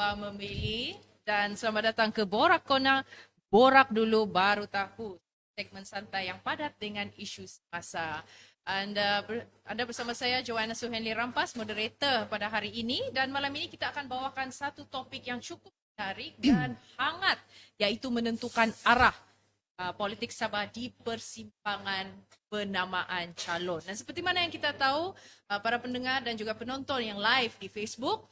Sabah memilih dan selamat datang ke Borak Kona. Borak dulu baru tahu. Segmen santai yang padat dengan isu semasa. Anda bersama saya Joanna Suhenli Rampas, moderator pada hari ini, dan malam ini kita akan bawakan satu topik yang cukup menarik dan hangat, iaitu menentukan arah politik Sabah di persimpangan penamaan calon. Dan seperti mana yang kita tahu, para pendengar dan juga penonton yang live di Facebook,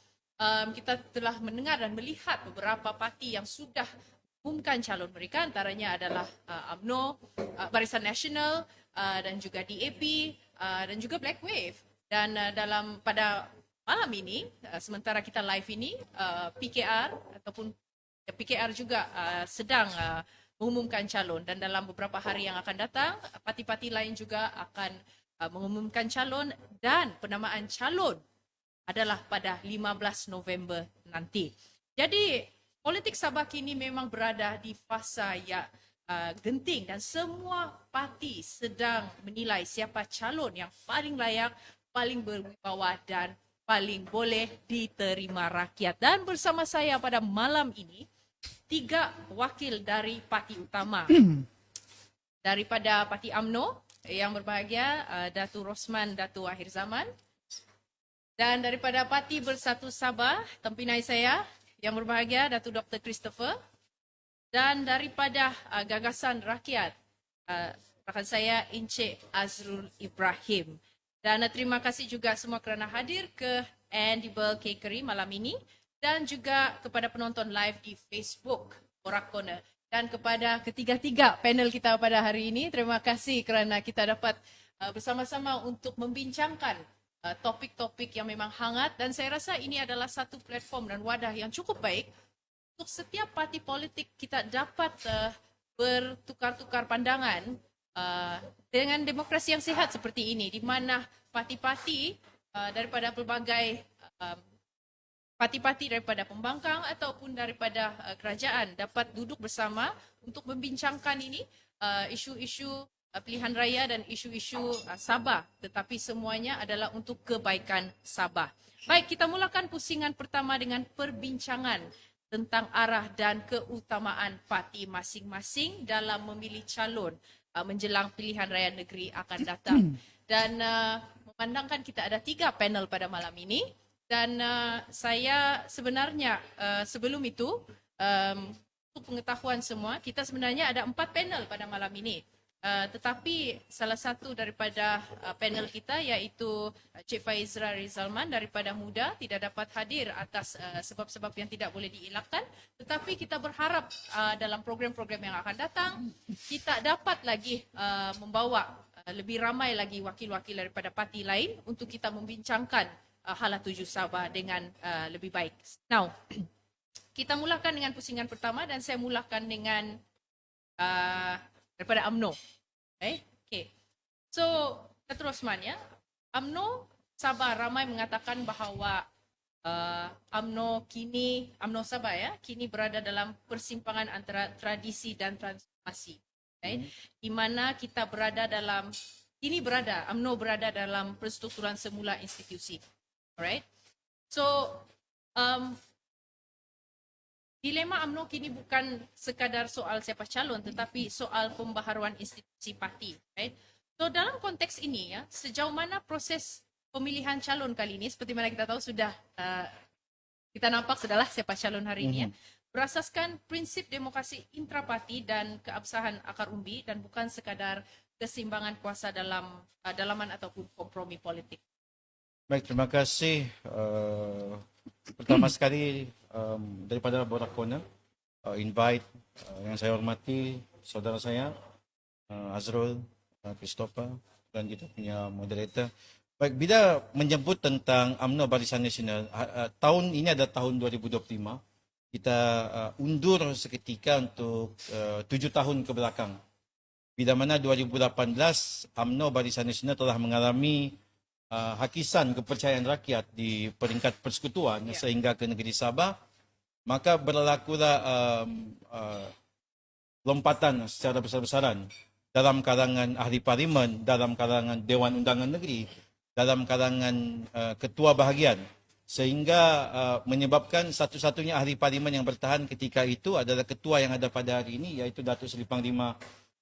kita telah mendengar dan melihat beberapa parti yang sudah umumkan calon mereka, antaranya adalah UMNO, Barisan Nasional, dan juga DAP, dan juga Black Wave. Dan pada malam ini, sementara kita live ini, PKR ataupun PKR juga sedang mengumumkan calon, dan dalam beberapa hari yang akan datang, parti-parti lain juga akan mengumumkan calon, dan penamaan calon adalah pada 15 November nanti. Jadi, politik Sabah kini memang berada di fasa yang genting dan semua parti sedang menilai siapa calon yang paling layak, paling berwibawa dan paling boleh diterima rakyat. Dan bersama saya pada malam ini, 3 wakil dari parti utama. Daripada Parti UMNO, yang berbahagia Datuk Rosman Datuk Akhir Zaman. Dan daripada Parti Bersatu Sabah, tempinai saya yang berbahagia Datuk Dr. Christopher. Dan daripada Gagasan Rakyat, rakan saya Encik Azrul Ibrahim. Dan terima kasih juga semua kerana hadir ke Edible Cakery malam ini, dan juga kepada penonton live di Facebook Borak Corner, dan kepada ketiga-tiga panel kita pada hari ini. Terima kasih kerana kita dapat bersama-sama untuk membincangkan topik-topik yang memang hangat, dan saya rasa ini adalah satu platform dan wadah yang cukup baik untuk setiap parti politik kita dapat bertukar-tukar pandangan dengan demokrasi yang sihat seperti ini, di mana parti-parti daripada pelbagai parti-parti daripada pembangkang ataupun daripada kerajaan dapat duduk bersama untuk membincangkan ini isu-isu pilihan raya dan isu-isu Sabah, tetapi semuanya adalah untuk kebaikan Sabah. Baik, kita mulakan pusingan pertama dengan perbincangan tentang arah dan keutamaan parti masing-masing dalam memilih calon menjelang pilihan raya negeri akan datang. Dan memandangkan kita ada 3 panel pada malam ini, dan saya sebenarnya sebelum itu, untuk pengetahuan semua, kita sebenarnya ada 4 panel pada malam ini. Tetapi salah satu daripada panel kita, iaitu Cik Faizra Rizalman daripada MUDA, tidak dapat hadir atas sebab-sebab yang tidak boleh dielakkan. Tetapi kita berharap dalam program-program yang akan datang, kita dapat lagi membawa lebih ramai lagi wakil-wakil daripada parti lain untuk kita membincangkan hala tuju Sabah dengan lebih baik. Now, kita mulakan dengan pusingan pertama, dan saya mulakan dengan daripada UMNO. Okay. So, Datuk Rosman, ya, UMNO Sabah ramai mengatakan bahawa UMNO Sabah, ya, kini berada dalam persimpangan antara tradisi dan transformasi. Di mana kita UMNO berada dalam perstrukturan semula institusi. Alright. So, dilema UMNO kini bukan sekadar soal siapa calon, tetapi soal pembaharuan institusi parti. Right? So dalam konteks ini, ya, sejauh mana proses pemilihan calon kali ini, seperti mana kita tahu sudah kita nampak sudahlah siapa calon hari ini, ya, berasaskan prinsip demokrasi intraparti dan keabsahan akar umbi, dan bukan sekadar keseimbangan kuasa dalam dalaman ataupun kompromi politik. Baik, terima kasih. Pertama sekali daripada Borak Corner, invite yang saya hormati saudara saya Azrul, Christopher, dan kita punya moderator. Baik, bila menyebut tentang UMNO Barisan Nasional, tahun ini adalah tahun 2025. Kita undur seketika untuk 7 tahun ke belakang. Bila mana 2018 UMNO Barisan Nasional telah mengalami hakisan kepercayaan rakyat di peringkat persekutuan, sehingga ke negeri Sabah, maka berlakulah lompatan secara besar-besaran dalam kalangan ahli parlimen, dalam kalangan Dewan Undangan Negeri, dalam kalangan ketua bahagian, sehingga menyebabkan satu-satunya ahli parlimen yang bertahan ketika itu adalah ketua yang ada pada hari ini, iaitu Datuk Seri Panglima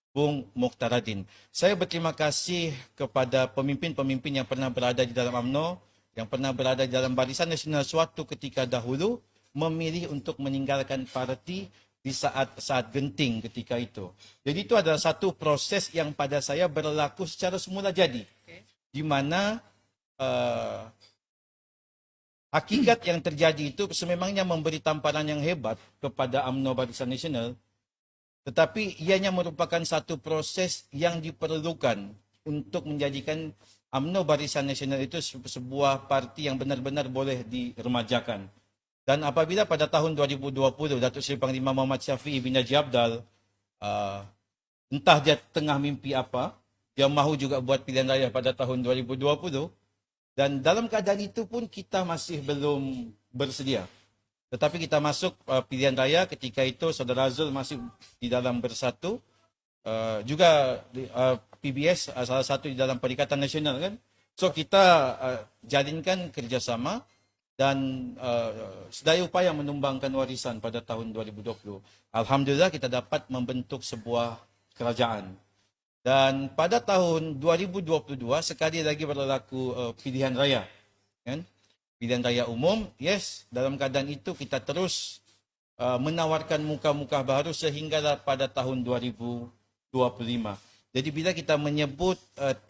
Bung Mokhtaradin. Saya berterima kasih kepada pemimpin-pemimpin yang pernah berada di dalam UMNO, yang pernah berada di dalam Barisan Nasional suatu ketika dahulu, memilih untuk meninggalkan parti di saat-saat genting ketika itu. Jadi itu adalah satu proses yang pada saya berlaku secara semula jadi, Okay. di mana hakikat yang terjadi itu sememangnya memberi tamparan yang hebat kepada UMNO Barisan Nasional, tetapi ianya merupakan satu proses yang diperlukan untuk menjadikan UMNO Barisan Nasional itu sebuah parti yang benar-benar boleh diremajakan. Dan apabila pada tahun 2020 Datuk Seri Panglima Muhammad Syafiee bin Haji Abdal, entah dia tengah mimpi apa, dia mahu juga buat pilihan raya pada tahun 2020, dan dalam keadaan itu pun kita masih belum bersedia. Tetapi kita masuk pilihan raya ketika itu Saudara Zul masih di dalam Bersatu, juga PBS salah satu di dalam Perikatan Nasional kan. So kita jalinkan kerjasama dan sedaya upaya menumbangkan warisan pada tahun 2020. Alhamdulillah kita dapat membentuk sebuah kerajaan. Dan pada tahun 2022 sekali lagi berlaku pilihan raya. Kan? Pilihan raya umum, yes, dalam keadaan itu kita terus menawarkan muka-muka baru sehingga pada tahun 2025. Jadi bila kita menyebut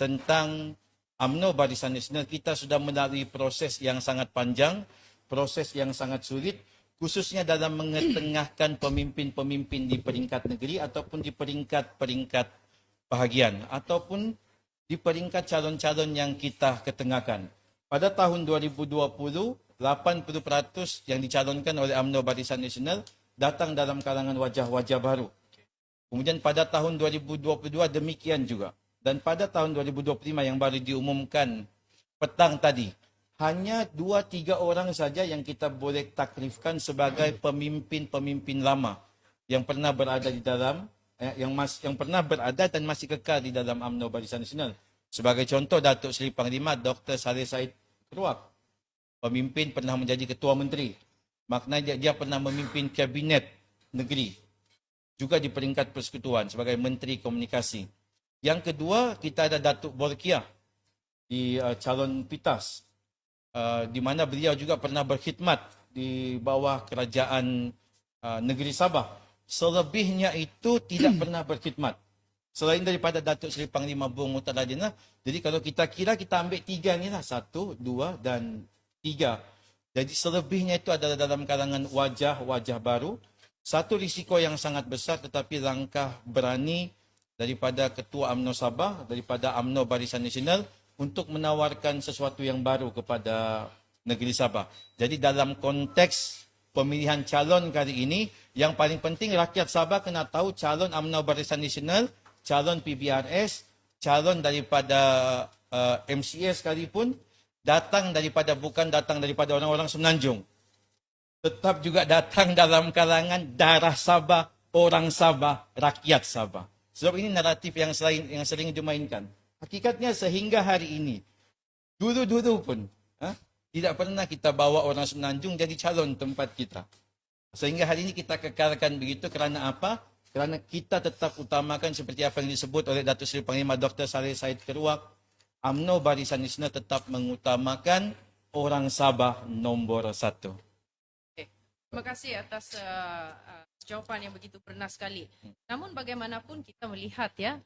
tentang UMNO Barisan Nasional, kita sudah melalui proses yang sangat panjang, proses yang sangat sulit, khususnya dalam mengetengahkan pemimpin-pemimpin di peringkat negeri ataupun di peringkat-peringkat bahagian, ataupun di peringkat calon-calon yang kita ketengahkan. Pada tahun 2020, 80% yang dicalonkan oleh UMNO Barisan Nasional datang dalam kalangan wajah-wajah baru. Kemudian pada tahun 2022 demikian juga. Dan pada tahun 2025 yang baru diumumkan petang tadi, hanya 2-3 orang saja yang kita boleh takrifkan sebagai pemimpin-pemimpin lama yang pernah berada di dalam yang pernah berada dan masih kekal di dalam UMNO Barisan Nasional. Sebagai contoh, Datuk Seri Panglima Dr. Saleh Said Keruak, pemimpin pernah menjadi ketua menteri. Maknanya dia pernah memimpin kabinet negeri, juga di peringkat persekutuan sebagai menteri komunikasi. Yang kedua, kita ada Datuk Borkiah di calon PITAS, di mana beliau juga pernah berkhidmat di bawah kerajaan negeri Sabah. Selebihnya itu tidak pernah berkhidmat. Selain daripada Datuk Seri Panglima Bung Mokhtaradin lah. Jadi kalau kita kira, kita ambil 3 ni lah. 1, 2 dan 3. Jadi selebihnya itu adalah dalam kalangan wajah-wajah baru. Satu risiko yang sangat besar, tetapi langkah berani daripada Ketua UMNO Sabah, daripada UMNO Barisan Nasional untuk menawarkan sesuatu yang baru kepada negeri Sabah. Jadi dalam konteks pemilihan calon kali ini, yang paling penting rakyat Sabah kena tahu calon UMNO Barisan Nasional, calon PBRS, calon daripada MCA sekalipun, bukan datang daripada orang-orang Semenanjung. Tetap juga datang dalam kalangan darah Sabah, orang Sabah, rakyat Sabah. Sebab ini naratif yang sering dimainkan. Hakikatnya sehingga hari ini, dulu-dulu pun, tidak pernah kita bawa orang Semenanjung jadi calon tempat kita. Sehingga hari ini kita kekalkan begitu kerana apa? Kerana kita tetap utamakan seperti apa yang disebut oleh Datuk Seri Panglima Dr. Saleh Said Keruak, UMNO Barisan Nasional tetap mengutamakan orang Sabah nombor 1. Okay. Terima kasih atas jawapan yang begitu bernas sekali. Namun bagaimanapun kita melihat ya,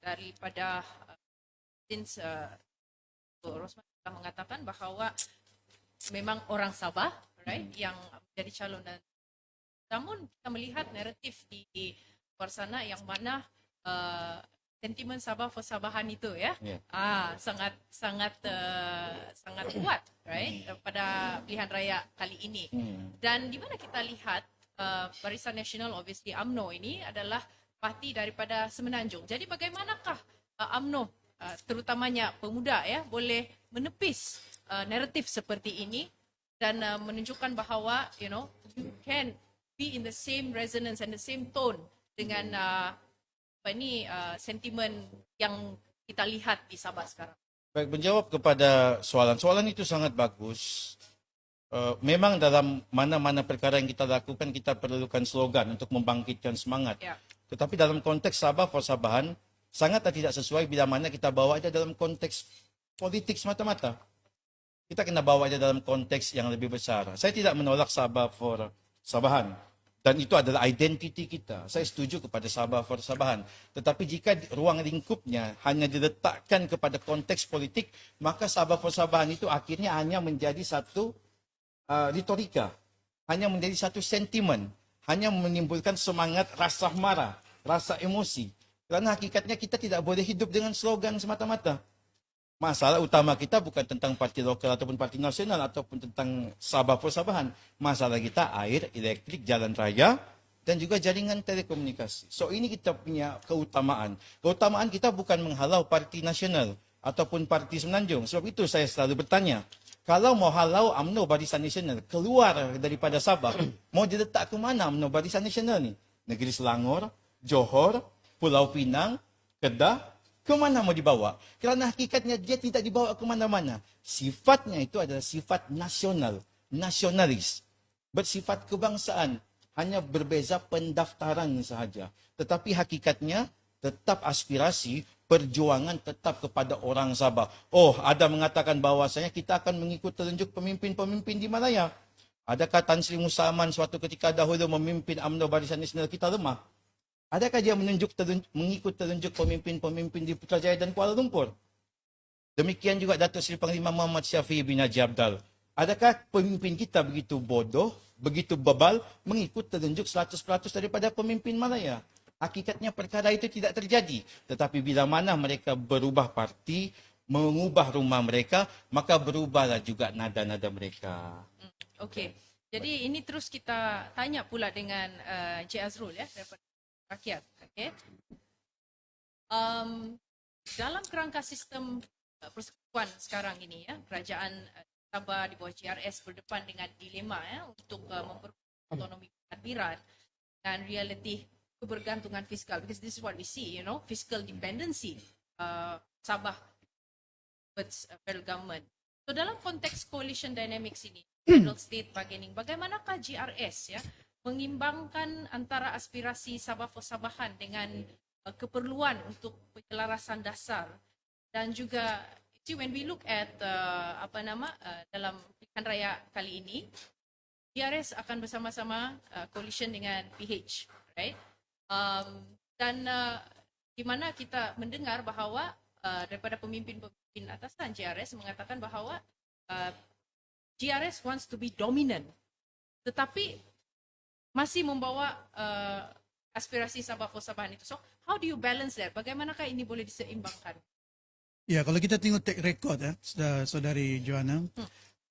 daripada since Rosman telah mengatakan bahawa memang orang Sabah, right, yang menjadi calon. Dan namun kita melihat naratif di luar sana yang mana sentimen Sabah persabahan itu ya, sangat kuat, right, pada pilihan raya kali ini. Dan di mana kita lihat Barisan Nasional, obviously UMNO ini adalah parti daripada Semenanjung. Jadi bagaimanakah UMNO, terutamanya pemuda ya, boleh menepis naratif seperti ini dan menunjukkan bahawa you can be in the same resonance and the same tone dengan sentimen yang kita lihat di Sabah sekarang. Baik, menjawab kepada soalan itu sangat bagus. memang dalam mana-mana perkara yang kita lakukan, kita perlukan slogan untuk membangkitkan semangat. Ya. Tetapi dalam konteks Sabah for Sabahan, sangatlah tidak sesuai bila mana kita bawa aja dalam konteks politik semata-mata. Kita kena bawa aja dalam konteks yang lebih besar. Saya tidak menolak Sabah for Sabahan. Dan itu adalah identiti kita. Saya setuju kepada Sabah for Sabahan. Tetapi jika ruang lingkupnya hanya diletakkan kepada konteks politik, maka Sabah for Sabahan itu akhirnya hanya menjadi satu retorika. Hanya menjadi satu sentimen. Hanya menimbulkan semangat rasa marah, rasa emosi. Kerana hakikatnya kita tidak boleh hidup dengan slogan semata-mata. Masalah utama kita bukan tentang parti lokal ataupun parti nasional ataupun tentang Sabah for Sabahan. Masalah kita air, elektrik, jalan raya dan juga jaringan telekomunikasi. So ini kita punya keutamaan. Keutamaan kita bukan menghalau parti nasional ataupun parti Semenanjung. Sebab itu saya selalu bertanya, kalau mau halau UMNO Barisan Nasional keluar daripada Sabah, mau diletak ke mana UMNO Barisan Nasional ni? Negeri Selangor, Johor, Pulau Pinang, Kedah, ke mana mau dibawa? Kerana hakikatnya dia tidak dibawa ke mana-mana. Sifatnya itu adalah sifat nasional, nasionalis. Bersifat kebangsaan. Hanya berbeza pendaftaran sahaja. Tetapi hakikatnya tetap aspirasi, perjuangan tetap kepada orang Sabah. Oh, ada mengatakan bahawasanya kita akan mengikut telunjuk pemimpin-pemimpin di Malaya. Adakah Tan Sri Musa Aman suatu ketika dahulu memimpin UMNO Barisan Nasional kita lemah? Adakah dia mengikut telunjuk pemimpin-pemimpin di Putrajaya dan Kuala Lumpur? Demikian juga Datuk Seri Panglima Muhammad Syafiee bin Haji Abdal. Adakah pemimpin kita begitu bodoh, begitu bebal, mengikut telunjuk 100% daripada pemimpin Malaya? Hakikatnya perkara itu tidak terjadi. Tetapi bila mana mereka berubah parti, mengubah rumah mereka, maka berubahlah juga nada-nada mereka. Okey. Jadi ini terus kita tanya pula dengan Encik Azrul ya daripada rakyat. Okey. Dalam kerangka sistem persekutuan sekarang ini ya, kerajaan Sabah di bawah GRS berdepan dengan dilema ya untuk memperkuat autonomi pentadbiran dan realiti kebergantungan fiskal, because this is what we see, you know, fiscal dependency Sabah with federal government. So dalam konteks coalition dynamics ini, federal state bargaining, bagaimanakah GRS ya mengimbangkan antara aspirasi Sabah for Sabahan dengan keperluan untuk penyelarasan dasar dan juga when we look at dalam pilihan raya kali ini, GRS akan bersama-sama coalition dengan PH, right? Dan di mana kita mendengar bahawa daripada pemimpin-pemimpin atasan GRS mengatakan bahawa GRS wants to be dominant, tetapi masih membawa aspirasi Sabah for Sabahan itu. So, how do you balance that? Bagaimanakah ini boleh diseimbangkan? Ya, kalau kita tengok track record ya, saudari Joanna,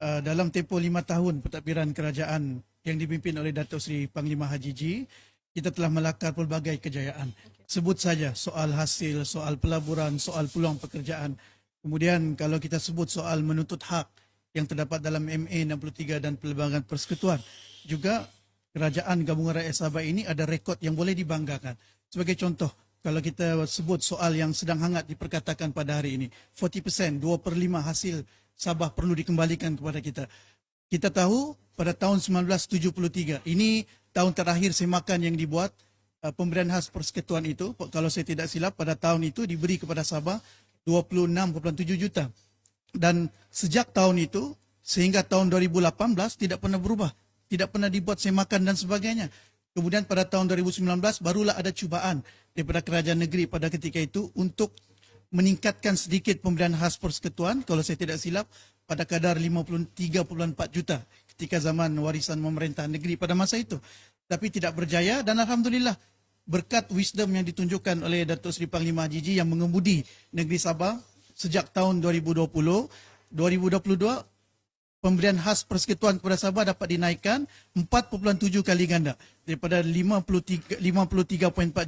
dalam tempoh 5 tahun pentadbiran kerajaan yang dipimpin oleh Datuk Seri Panglima Haji G, kita telah melakar pelbagai kejayaan. Sebut saja soal hasil, soal pelaburan, soal peluang pekerjaan. Kemudian kalau kita sebut soal menuntut hak yang terdapat dalam MA 63 dan Perlembagaan Persekutuan, juga kerajaan Gabungan Rakyat Sabah ini ada rekod yang boleh dibanggakan. Sebagai contoh, kalau kita sebut soal yang sedang hangat diperkatakan pada hari ini, 40%, 2/5 hasil Sabah perlu dikembalikan kepada kita. Kita tahu pada tahun 1973, ini tahun terakhir semakan yang dibuat, pemberian khas persekutuan itu, kalau saya tidak silap, pada tahun itu diberi kepada Sabah 26.7 juta. Dan sejak tahun itu, sehingga tahun 2018 tidak pernah berubah. Tidak pernah dibuat semakan dan sebagainya. Kemudian pada tahun 2019 barulah ada cubaan daripada kerajaan negeri pada ketika itu untuk meningkatkan sedikit pemberian khas persekutuan, kalau saya tidak silap, pada kadar 53.4 juta ketika zaman warisan pemerintahan negeri pada masa itu. Tapi tidak berjaya dan Alhamdulillah berkat wisdom yang ditunjukkan oleh Datuk Seri Panglima Haji G yang mengemudi negeri Sabah sejak tahun 2020, 2022, pemberian khas persekutuan kepada Sabah dapat dinaikkan 4.7 kali ganda daripada 53.4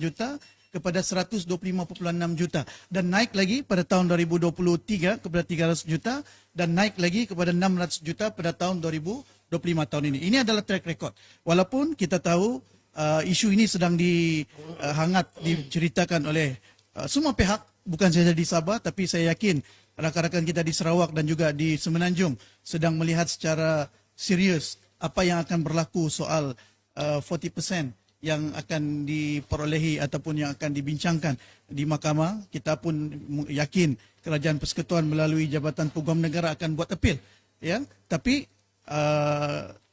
juta kepada 125.6 juta dan naik lagi pada tahun 2023 kepada 300 juta dan naik lagi kepada 600 juta pada tahun 2025 tahun ini. Ini adalah track record. Walaupun kita tahu isu ini sedang hangat diceritakan oleh semua pihak, bukan saja di Sabah, tapi saya yakin rakan-rakan kita di Sarawak dan juga di Semenanjung sedang melihat secara serius apa yang akan berlaku soal 40% yang akan diperolehi ataupun yang akan dibincangkan di mahkamah. Kita pun yakin Kerajaan Persekutuan melalui Jabatan Peguam Negara akan buat appeal, ya. Tapi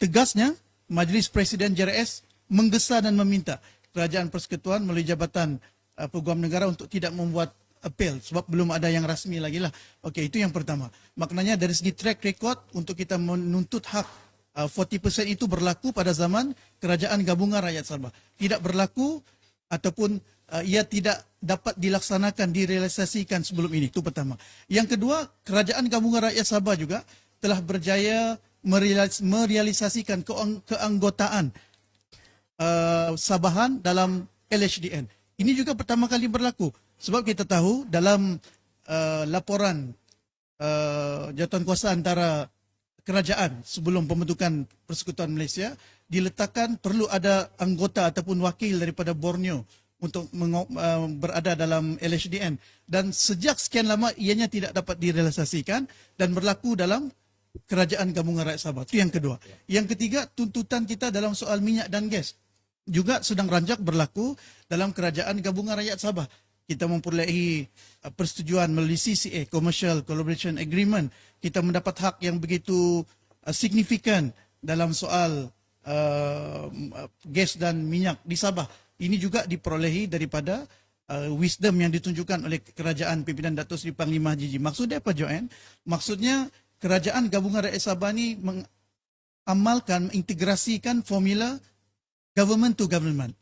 tegasnya Majlis Presiden JRS menggesa dan meminta Kerajaan Persekutuan melalui Jabatan Peguam Negara untuk tidak membuat appeal sebab belum ada yang rasmi lagi lah. Okey, itu yang pertama. Maknanya dari segi track record untuk kita menuntut hak 40% itu berlaku pada zaman Kerajaan Gabungan Rakyat Sabah. Tidak berlaku ataupun ia tidak dapat dilaksanakan, direalisasikan sebelum ini. Itu pertama. Yang kedua, Kerajaan Gabungan Rakyat Sabah juga telah berjaya merealisasikan keanggotaan Sabahan dalam LHDN. Ini juga pertama kali berlaku. Sebab kita tahu dalam laporan jawatankuasa antara kerajaan sebelum pembentukan Persekutuan Malaysia, diletakkan perlu ada anggota ataupun wakil daripada Borneo untuk berada dalam LHDN. Dan sejak sekian lama ianya tidak dapat direalisasikan dan berlaku dalam Kerajaan Gabungan Rakyat Sabah. Itu yang kedua. Yang ketiga, tuntutan kita dalam soal minyak dan gas juga sedang ranjak berlaku dalam Kerajaan Gabungan Rakyat Sabah. Kita memperolehi persetujuan melalui CCA, Commercial Collaboration Agreement. Kita mendapat hak yang begitu signifikan dalam soal gas dan minyak di Sabah. Ini juga diperolehi daripada wisdom yang ditunjukkan oleh Kerajaan Pimpinan Datuk Seri Panglima Haji. Maksudnya apa, Joanne? Maksudnya Kerajaan Gabungan Rakyat Sabah ni mengamalkan, mengintegrasikan formula government to government.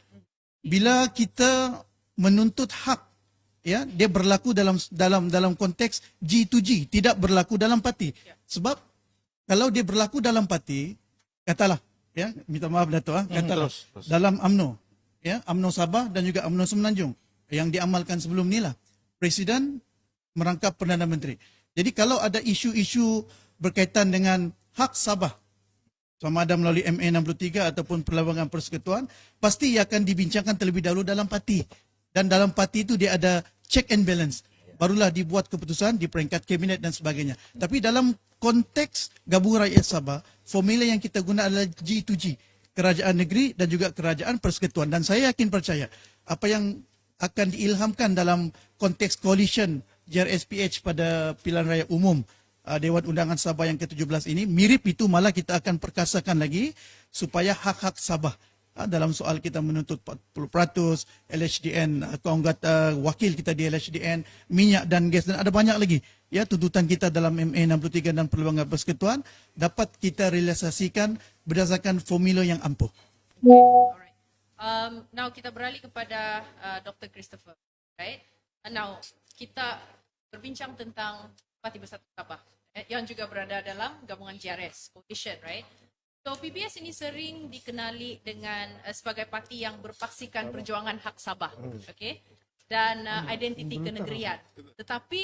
Bila kita menuntut hak, ya, dia berlaku dalam konteks G to G, tidak berlaku dalam parti. Sebab kalau dia berlaku dalam parti, katalah, ya, minta maaf Dato', katalah terus. dalam UMNO, ya, UMNO Sabah dan juga UMNO Semenanjung yang diamalkan sebelum ni lah, Presiden merangkap Perdana Menteri. Jadi kalau ada isu-isu berkaitan dengan hak Sabah, sama ada melalui MA 63 ataupun perlawanan persekutuan, pasti ia akan dibincangkan terlebih dahulu dalam parti. Dan dalam parti itu dia ada check and balance. Barulah dibuat keputusan di peringkat kabinet dan sebagainya. Tapi dalam konteks Gabungan Rakyat Sabah, formula yang kita guna adalah G to G. Kerajaan negeri dan juga kerajaan persekutuan. Dan saya yakin percaya apa yang akan diilhamkan dalam konteks coalition JRSPH pada pilihan raya umum Dewan Undangan Sabah yang ke-17 ini, mirip itu, malah kita akan perkasakan lagi supaya hak-hak Sabah dalam soal kita menuntut 40%, LHDN, anggota wakil kita di LHDN, minyak dan gas, dan ada banyak lagi. Ya, tuntutan kita dalam MA 63 dan perluangan persekutuan dapat kita realisasikan berdasarkan formula yang ampuh. Alright. Now kita beralih kepada Dr. Christopher, right? Now kita berbincang tentang Parti Bersatu Sabah yang juga berada dalam gabungan JRS Coalition, right? So PBS ini sering dikenali dengan sebagai parti yang berpaksikan perjuangan hak Sabah, okay? Dan identiti kenegerian. Tetapi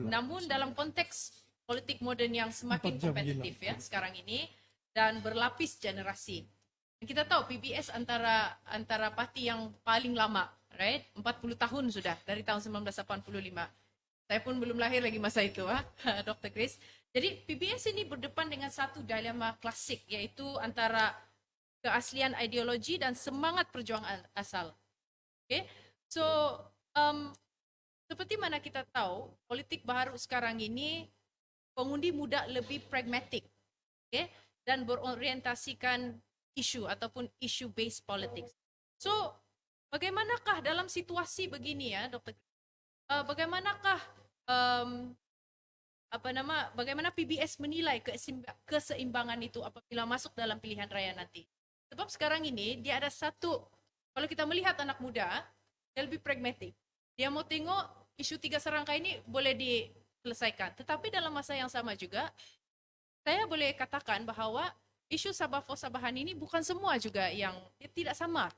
namun dalam konteks politik moden yang semakin kompetitif ya sekarang ini dan berlapis generasi. Kita tahu PBS antara parti yang paling lama, right? 40 tahun sudah dari tahun 1985. Saya pun belum lahir lagi masa itu, Dr. Chris. Jadi PBS ini berdepan dengan satu dilema klasik, yaitu antara keaslian ideologi dan semangat perjuangan asal. Okay? So seperti mana kita tahu, politik baru sekarang ini pengundi muda lebih pragmatik, okay? Dan berorientasikan isu ataupun issue-based politics. So bagaimanakah dalam situasi begini ya, Dr. Bagaimanakah bagaimana PBS menilai keseimbangan itu apabila masuk dalam pilihan raya nanti? Sebab sekarang ini dia ada satu, kalau kita melihat anak muda, dia lebih pragmatik. Dia mau tengok isu 3 serangkai ini boleh diselesaikan. Tetapi dalam masa yang sama juga, saya boleh katakan bahawa isu Sabah for Sabahan ini bukan semua juga yang tidak sama.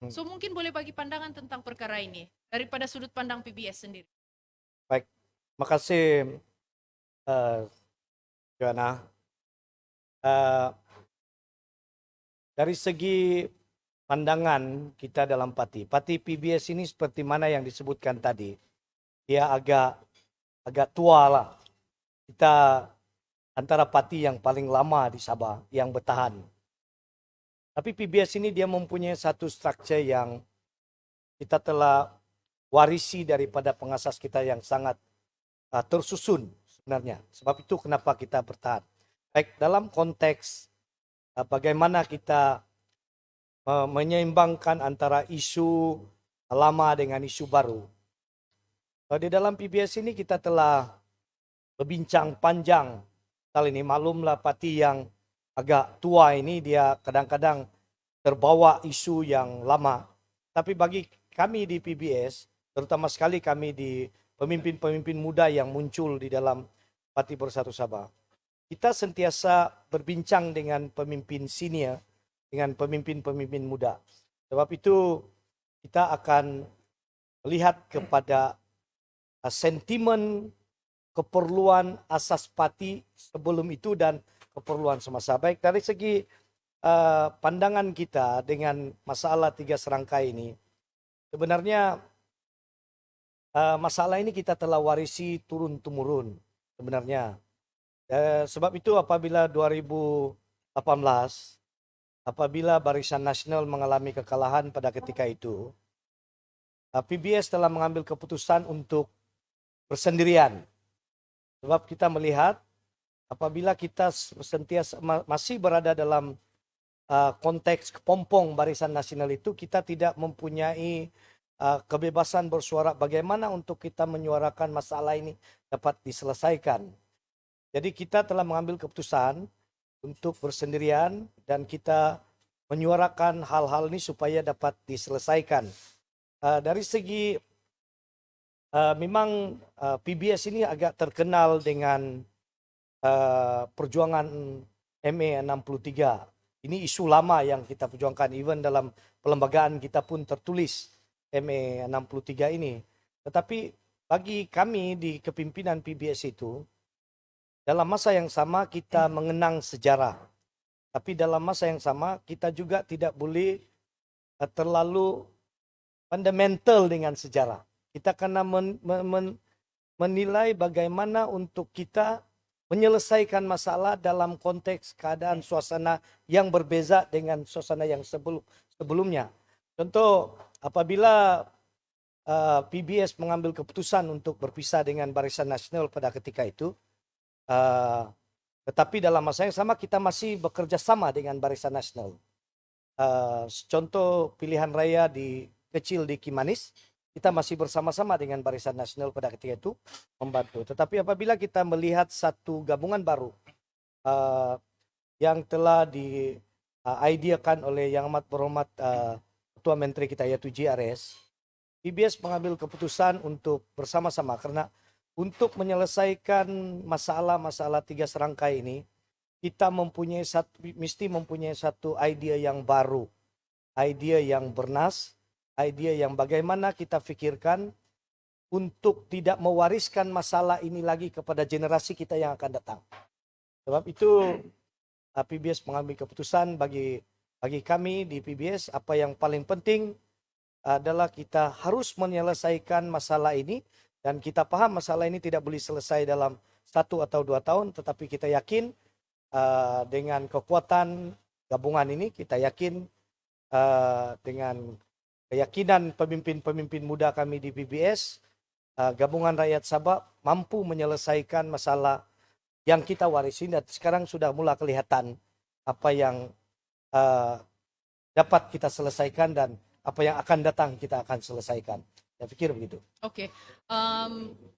So mungkin boleh bagi pandangan tentang perkara ini daripada sudut pandang PBS sendiri. Baik, makasih Joanna. Dari segi pandangan kita dalam parti PBS ini seperti mana yang disebutkan tadi, dia agak tua lah. Kita antara parti yang paling lama di Sabah yang bertahan. Tapi PBS ini dia mempunyai satu struktur yang kita telah warisi daripada pengasas kita yang sangat tersusun sebenarnya. Sebab itu kenapa kita bertahan. Baik dalam konteks bagaimana kita menyeimbangkan antara isu lama dengan isu baru. Di dalam PBS ini kita telah berbincang panjang. Kali ini maklumlah parti yang agak tua ini dia kadang-kadang terbawa isu yang lama. Tapi bagi kami di PBS, terutama sekali kami di pemimpin-pemimpin muda yang muncul di dalam Parti Bersatu Sabah, kita sentiasa berbincang dengan pemimpin senior, dengan pemimpin-pemimpin muda. Sebab itu kita akan melihat kepada sentimen keperluan asas parti sebelum itu dan keperluan semasa. Baik dari segi pandangan kita dengan masalah 3 serangkai ini, sebenarnya masalah ini kita telah warisi turun-temurun sebenarnya. Sebab itu apabila 2018, apabila Barisan Nasional mengalami kekalahan pada ketika itu, PBS telah mengambil keputusan untuk bersendirian. Sebab kita melihat apabila kita sentiasa masih berada dalam konteks kepompong Barisan Nasional itu, kita tidak mempunyai kebebasan bersuara bagaimana untuk kita menyuarakan masalah ini dapat diselesaikan. Jadi kita telah mengambil keputusan untuk bersendirian dan kita menyuarakan hal-hal ini supaya dapat diselesaikan. Dari segi memang PBS ini agak terkenal dengan perjuangan MA 63. Ini isu lama yang kita perjuangkan, even dalam pelembagaan kita pun tertulis MA 63 ini. Tetapi bagi kami di kepimpinan PBS itu, dalam masa yang sama kita mengenang sejarah. Tapi dalam masa yang sama kita juga tidak boleh terlalu fundamental dengan sejarah. Kita kena menilai bagaimana untuk kita menyelesaikan masalah dalam konteks keadaan suasana yang berbeza dengan suasana yang sebelumnya. Contoh, apabila PBS mengambil keputusan untuk berpisah dengan Barisan Nasional pada ketika itu, tetapi dalam masa yang sama kita masih bekerja sama dengan Barisan Nasional. Contoh pilihan raya kecil di Kimanis, kita masih bersama-sama dengan Barisan Nasional pada ketika itu membantu. Tetapi apabila kita melihat satu gabungan baru yang telah diideakan oleh Yang Amat Berhormat Ketua Menteri kita yaitu JRS, PBS mengambil keputusan untuk bersama-sama karena untuk menyelesaikan masalah-masalah 3 serangkai ini, kita mesti mempunyai satu idea yang baru, idea yang bernas, idea yang bagaimana kita fikirkan untuk tidak mewariskan masalah ini lagi kepada generasi kita yang akan datang. Sebab itu PBS mengambil keputusan bagi kami di PBS, apa yang paling penting adalah kita harus menyelesaikan masalah ini. Dan kita paham masalah ini tidak boleh selesai dalam 1 atau 2 tahun, tetapi kita yakin dengan kekuatan gabungan ini, kita yakin dengan keyakinan pemimpin-pemimpin muda kami di PBS, Gabungan Rakyat Sabah mampu menyelesaikan masalah yang kita warisi dan sekarang sudah mulai kelihatan apa yang dapat kita selesaikan dan apa yang akan datang kita akan selesaikan. Saya pikir begitu. Oke,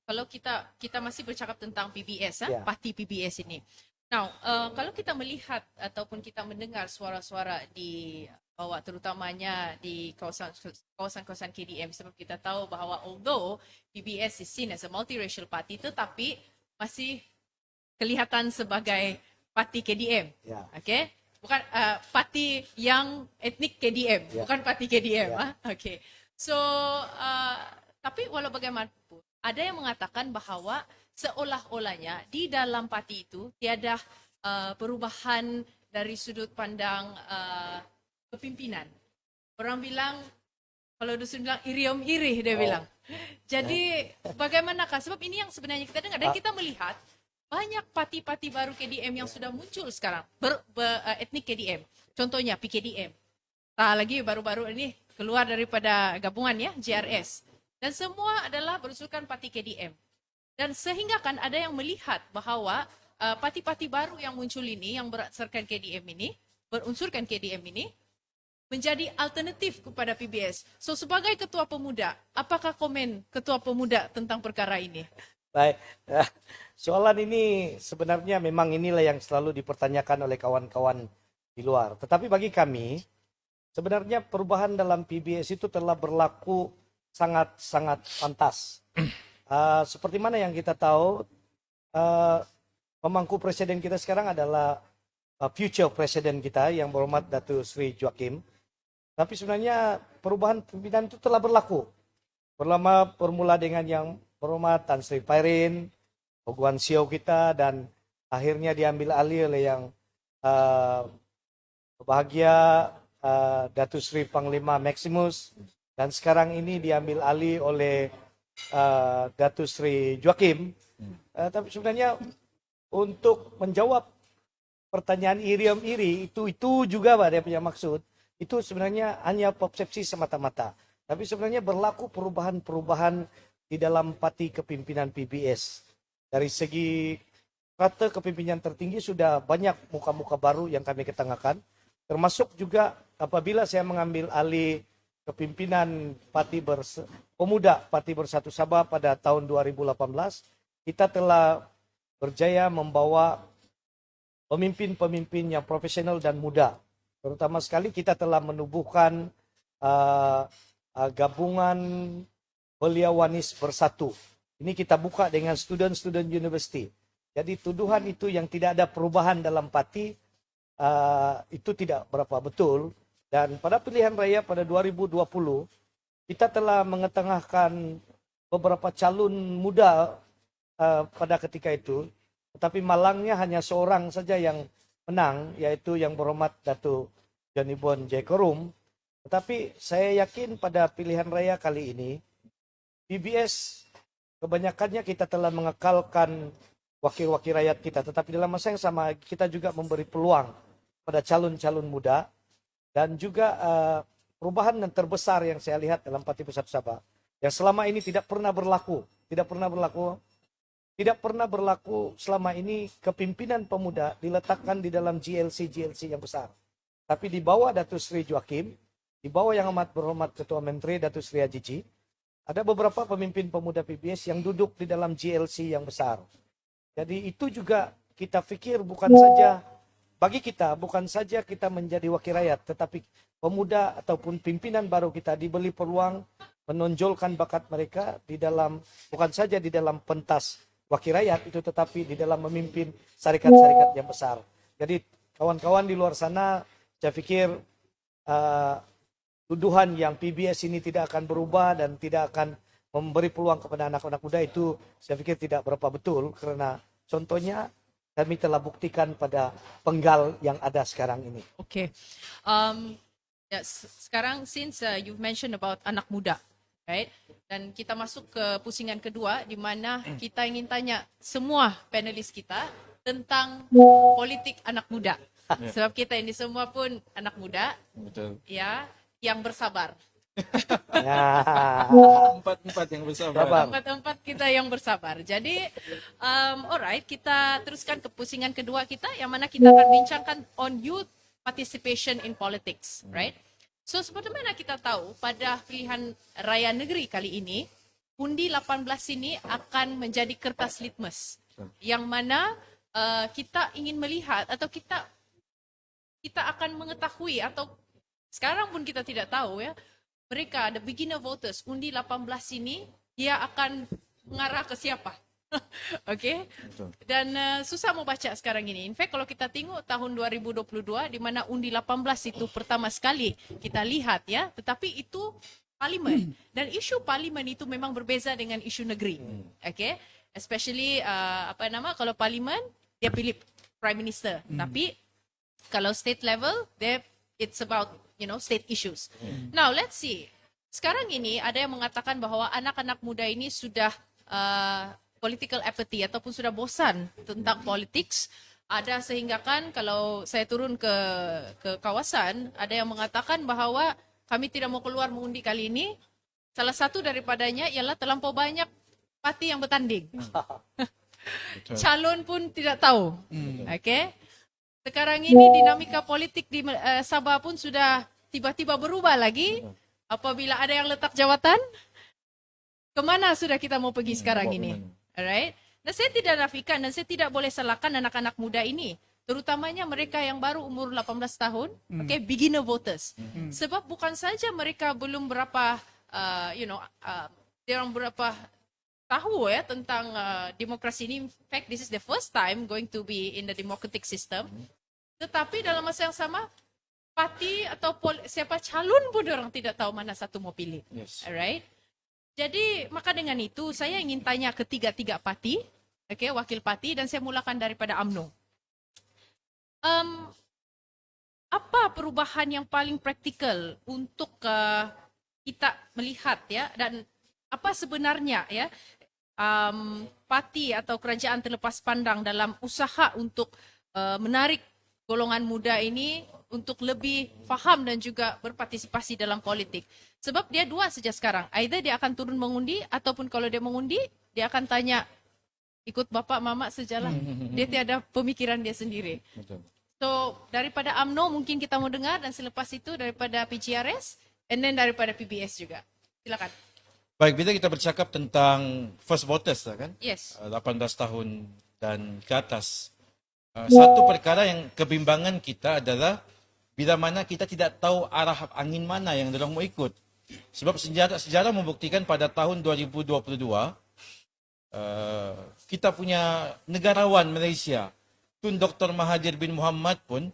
kalau kita masih bercakap tentang PBS, Ya. parti PBS ini. Now, kalau kita melihat ataupun kita mendengar suara-suara di bawah, terutamanya di kawasan-kawasan KDM, sebab kita tahu bahawa although PBS is seen as a multiracial party, tetapi masih kelihatan sebagai parti KDM. Ya. Okay? Bukan parti yang etnik KDM, Ya. bukan parti KDM. Ya. Okay. So, tapi walau bagaimanapun, ada yang mengatakan bahawa seolah-olahnya di dalam parti itu tiada perubahan dari sudut pandang kepimpinan. Orang bilang, kalau dusun bilang irium irih dia bilang. Jadi bagaimanakah? Sebab ini yang sebenarnya kita dengar dan kita melihat banyak parti-parti baru KDM yang sudah muncul sekarang, etnik KDM. Contohnya PKDM. Tak lagi baru-baru ini keluar daripada gabungan ya, JRS. Dan semua adalah berusulkan parti KDM. Dan sehingga kan ada yang melihat bahawa parti-parti baru yang muncul ini, yang berasaskan KDM ini, berunsurkan KDM ini, menjadi alternatif kepada PBS. So sebagai ketua pemuda, apakah komen ketua pemuda tentang perkara ini? Baik, soalan ini sebenarnya memang inilah yang selalu dipertanyakan oleh kawan-kawan di luar. Tetapi bagi kami, sebenarnya perubahan dalam PBS itu telah berlaku sangat-sangat pantas. Seperti mana yang kita tahu, pemangku presiden kita sekarang adalah future presiden kita yang berhormat Datuk Seri Joakim. Tapi sebenarnya perubahan pimpinan itu telah berlaku. Bermula dengan yang berhormat Tan Sri Pairin, Oguan Siau kita, dan akhirnya diambil alih oleh yang berbahagia Datuk Sri Panglima Maximus, dan sekarang ini diambil alih oleh Datuk Sri Joakim. Tapi sebenarnya untuk menjawab pertanyaan iri itu juga Pak, dia punya maksud, itu sebenarnya hanya persepsi semata-mata. Tapi sebenarnya berlaku perubahan-perubahan di dalam parti kepimpinan PBS. Dari segi kata kepimpinan tertinggi sudah banyak muka-muka baru yang kami ketengahkan. Termasuk juga apabila saya mengambil alih kepimpinan Pemuda Parti Bersatu Sabah pada tahun 2018, kita telah berjaya membawa pemimpin-pemimpin yang profesional dan muda. Terutama sekali kita telah menubuhkan gabungan Belia Wanis Bersatu. Ini kita buka dengan student university. Jadi tuduhan itu yang tidak ada perubahan dalam parti itu tidak berapa betul. Dan pada pilihan raya pada 2020 kita telah mengetengahkan beberapa calon muda pada ketika itu. Tetapi malangnya hanya seorang saja yang menang, yaitu yang berhormat Datuk Johnny Bon Jaikorum. Tetapi saya yakin pada pilihan raya kali ini, PBS kebanyakannya kita telah mengekalkan wakil-wakil rakyat kita. Tetapi dalam masa yang sama kita juga memberi peluang pada calon-calon muda. Dan juga perubahan yang terbesar yang saya lihat dalam Parti Bersatu Sabah, yang selama ini tidak pernah berlaku selama ini kepimpinan pemuda diletakkan di dalam GLC yang besar. Tapi di bawah Datuk Seri Joakim, di bawah yang amat berhormat Ketua Menteri Datuk Seri Hajiji, ada beberapa pemimpin pemuda PBS yang duduk di dalam GLC yang besar. Jadi itu juga kita pikir bukan saja kita menjadi wakil rakyat, tetapi pemuda ataupun pimpinan baru kita diberi peluang menonjolkan bakat mereka di dalam, bukan saja di dalam pentas wakil rakyat itu, tetapi di dalam memimpin syarikat-syarikat yang besar. Jadi kawan-kawan di luar sana, saya pikir tuduhan yang PBS ini tidak akan berubah dan tidak akan memberi peluang kepada anak-anak muda itu saya pikir tidak berapa betul, karena contohnya kami telah buktikan pada penggal yang ada sekarang ini. Okay. Sekarang since you've mentioned about anak muda, right? Dan kita masuk ke pusingan kedua di mana kita ingin tanya semua panelis kita tentang politik anak muda. Sebab kita ini semua pun anak muda. Betul. Ya, yang bersabar. Ya. Empat yang bersabar. Sabar. Empat kita yang bersabar. Jadi, alright, kita teruskan ke pusingan kedua kita yang mana kita akan bincangkan on youth participation in politics, right? So, seperti mana kita tahu pada pilihan raya negeri kali ini, undi 18 ini akan menjadi kertas litmus yang mana kita ingin melihat atau kita akan mengetahui, atau sekarang pun kita tidak tahu ya, mereka, the beginner voters, undi 18 ini, dia akan mengarah ke siapa? Okay? Dan susah mau baca sekarang ini. In fact, kalau kita tengok tahun 2022, di mana undi 18 itu pertama sekali kita lihat ya, tetapi itu parlimen. Dan isu parlimen itu memang berbeza dengan isu negeri. Okay? Especially, kalau parlimen, dia pilih prime minister. Tapi, kalau state level, it's about state issues. Now, let's see. Sekarang ini ada yang mengatakan bahwa anak-anak muda ini sudah political apathy ataupun sudah bosan tentang politics. Ada sehingga kan kalau saya turun ke kawasan, ada yang mengatakan bahawa kami tidak mau keluar mengundi kali ini. Salah satu daripadanya ialah terlampau banyak parti yang bertanding. Betul. Calon pun tidak tahu. Okey. Sekarang ini dinamika politik di Sabah pun sudah tiba-tiba berubah lagi. Apabila ada yang letak jawatan, kemana sudah kita mau pergi sekarang ini? Alright. Dan saya tidak nafikan dan saya tidak boleh salahkan anak-anak muda ini. Terutamanya mereka yang baru umur 18 tahun, okay, beginner voters. Sebab bukan saja mereka belum berapa, dia orang berapa tahu ya tentang demokrasi ini. In fact, this is the first time going to be in the democratic system. Tetapi dalam masa yang sama, parti atau siapa calon pun orang tidak tahu mana satu mau pilih. Yes. Alright. Jadi maka dengan itu saya ingin tanya ketiga-tiga parti, okay, wakil parti, dan saya mulakan daripada UMNO. Apa perubahan yang paling praktikal untuk kita melihat ya, dan apa sebenarnya ya parti atau kerajaan terlepas pandang dalam usaha untuk menarik golongan muda ini untuk lebih faham dan juga berpartisipasi dalam politik. Sebab dia dua saja sekarang. Either dia akan turun mengundi ataupun kalau dia mengundi, dia akan tanya, ikut bapak mama sejalan. Dia tiada pemikiran dia sendiri. Betul. So, daripada UMNO mungkin kita mau dengar, dan selepas itu daripada PGRS and then daripada PBS juga. Silakan. Baik, bila kita bercakap tentang first voters lah kan, Yes. 18 tahun dan ke atas, satu perkara yang kebimbangan kita adalah bila mana kita tidak tahu arah angin mana yang dorang mau ikut. Sebab sejarah membuktikan pada tahun 2022, kita punya negarawan Malaysia, Tun Dr. Mahathir bin Mohamad pun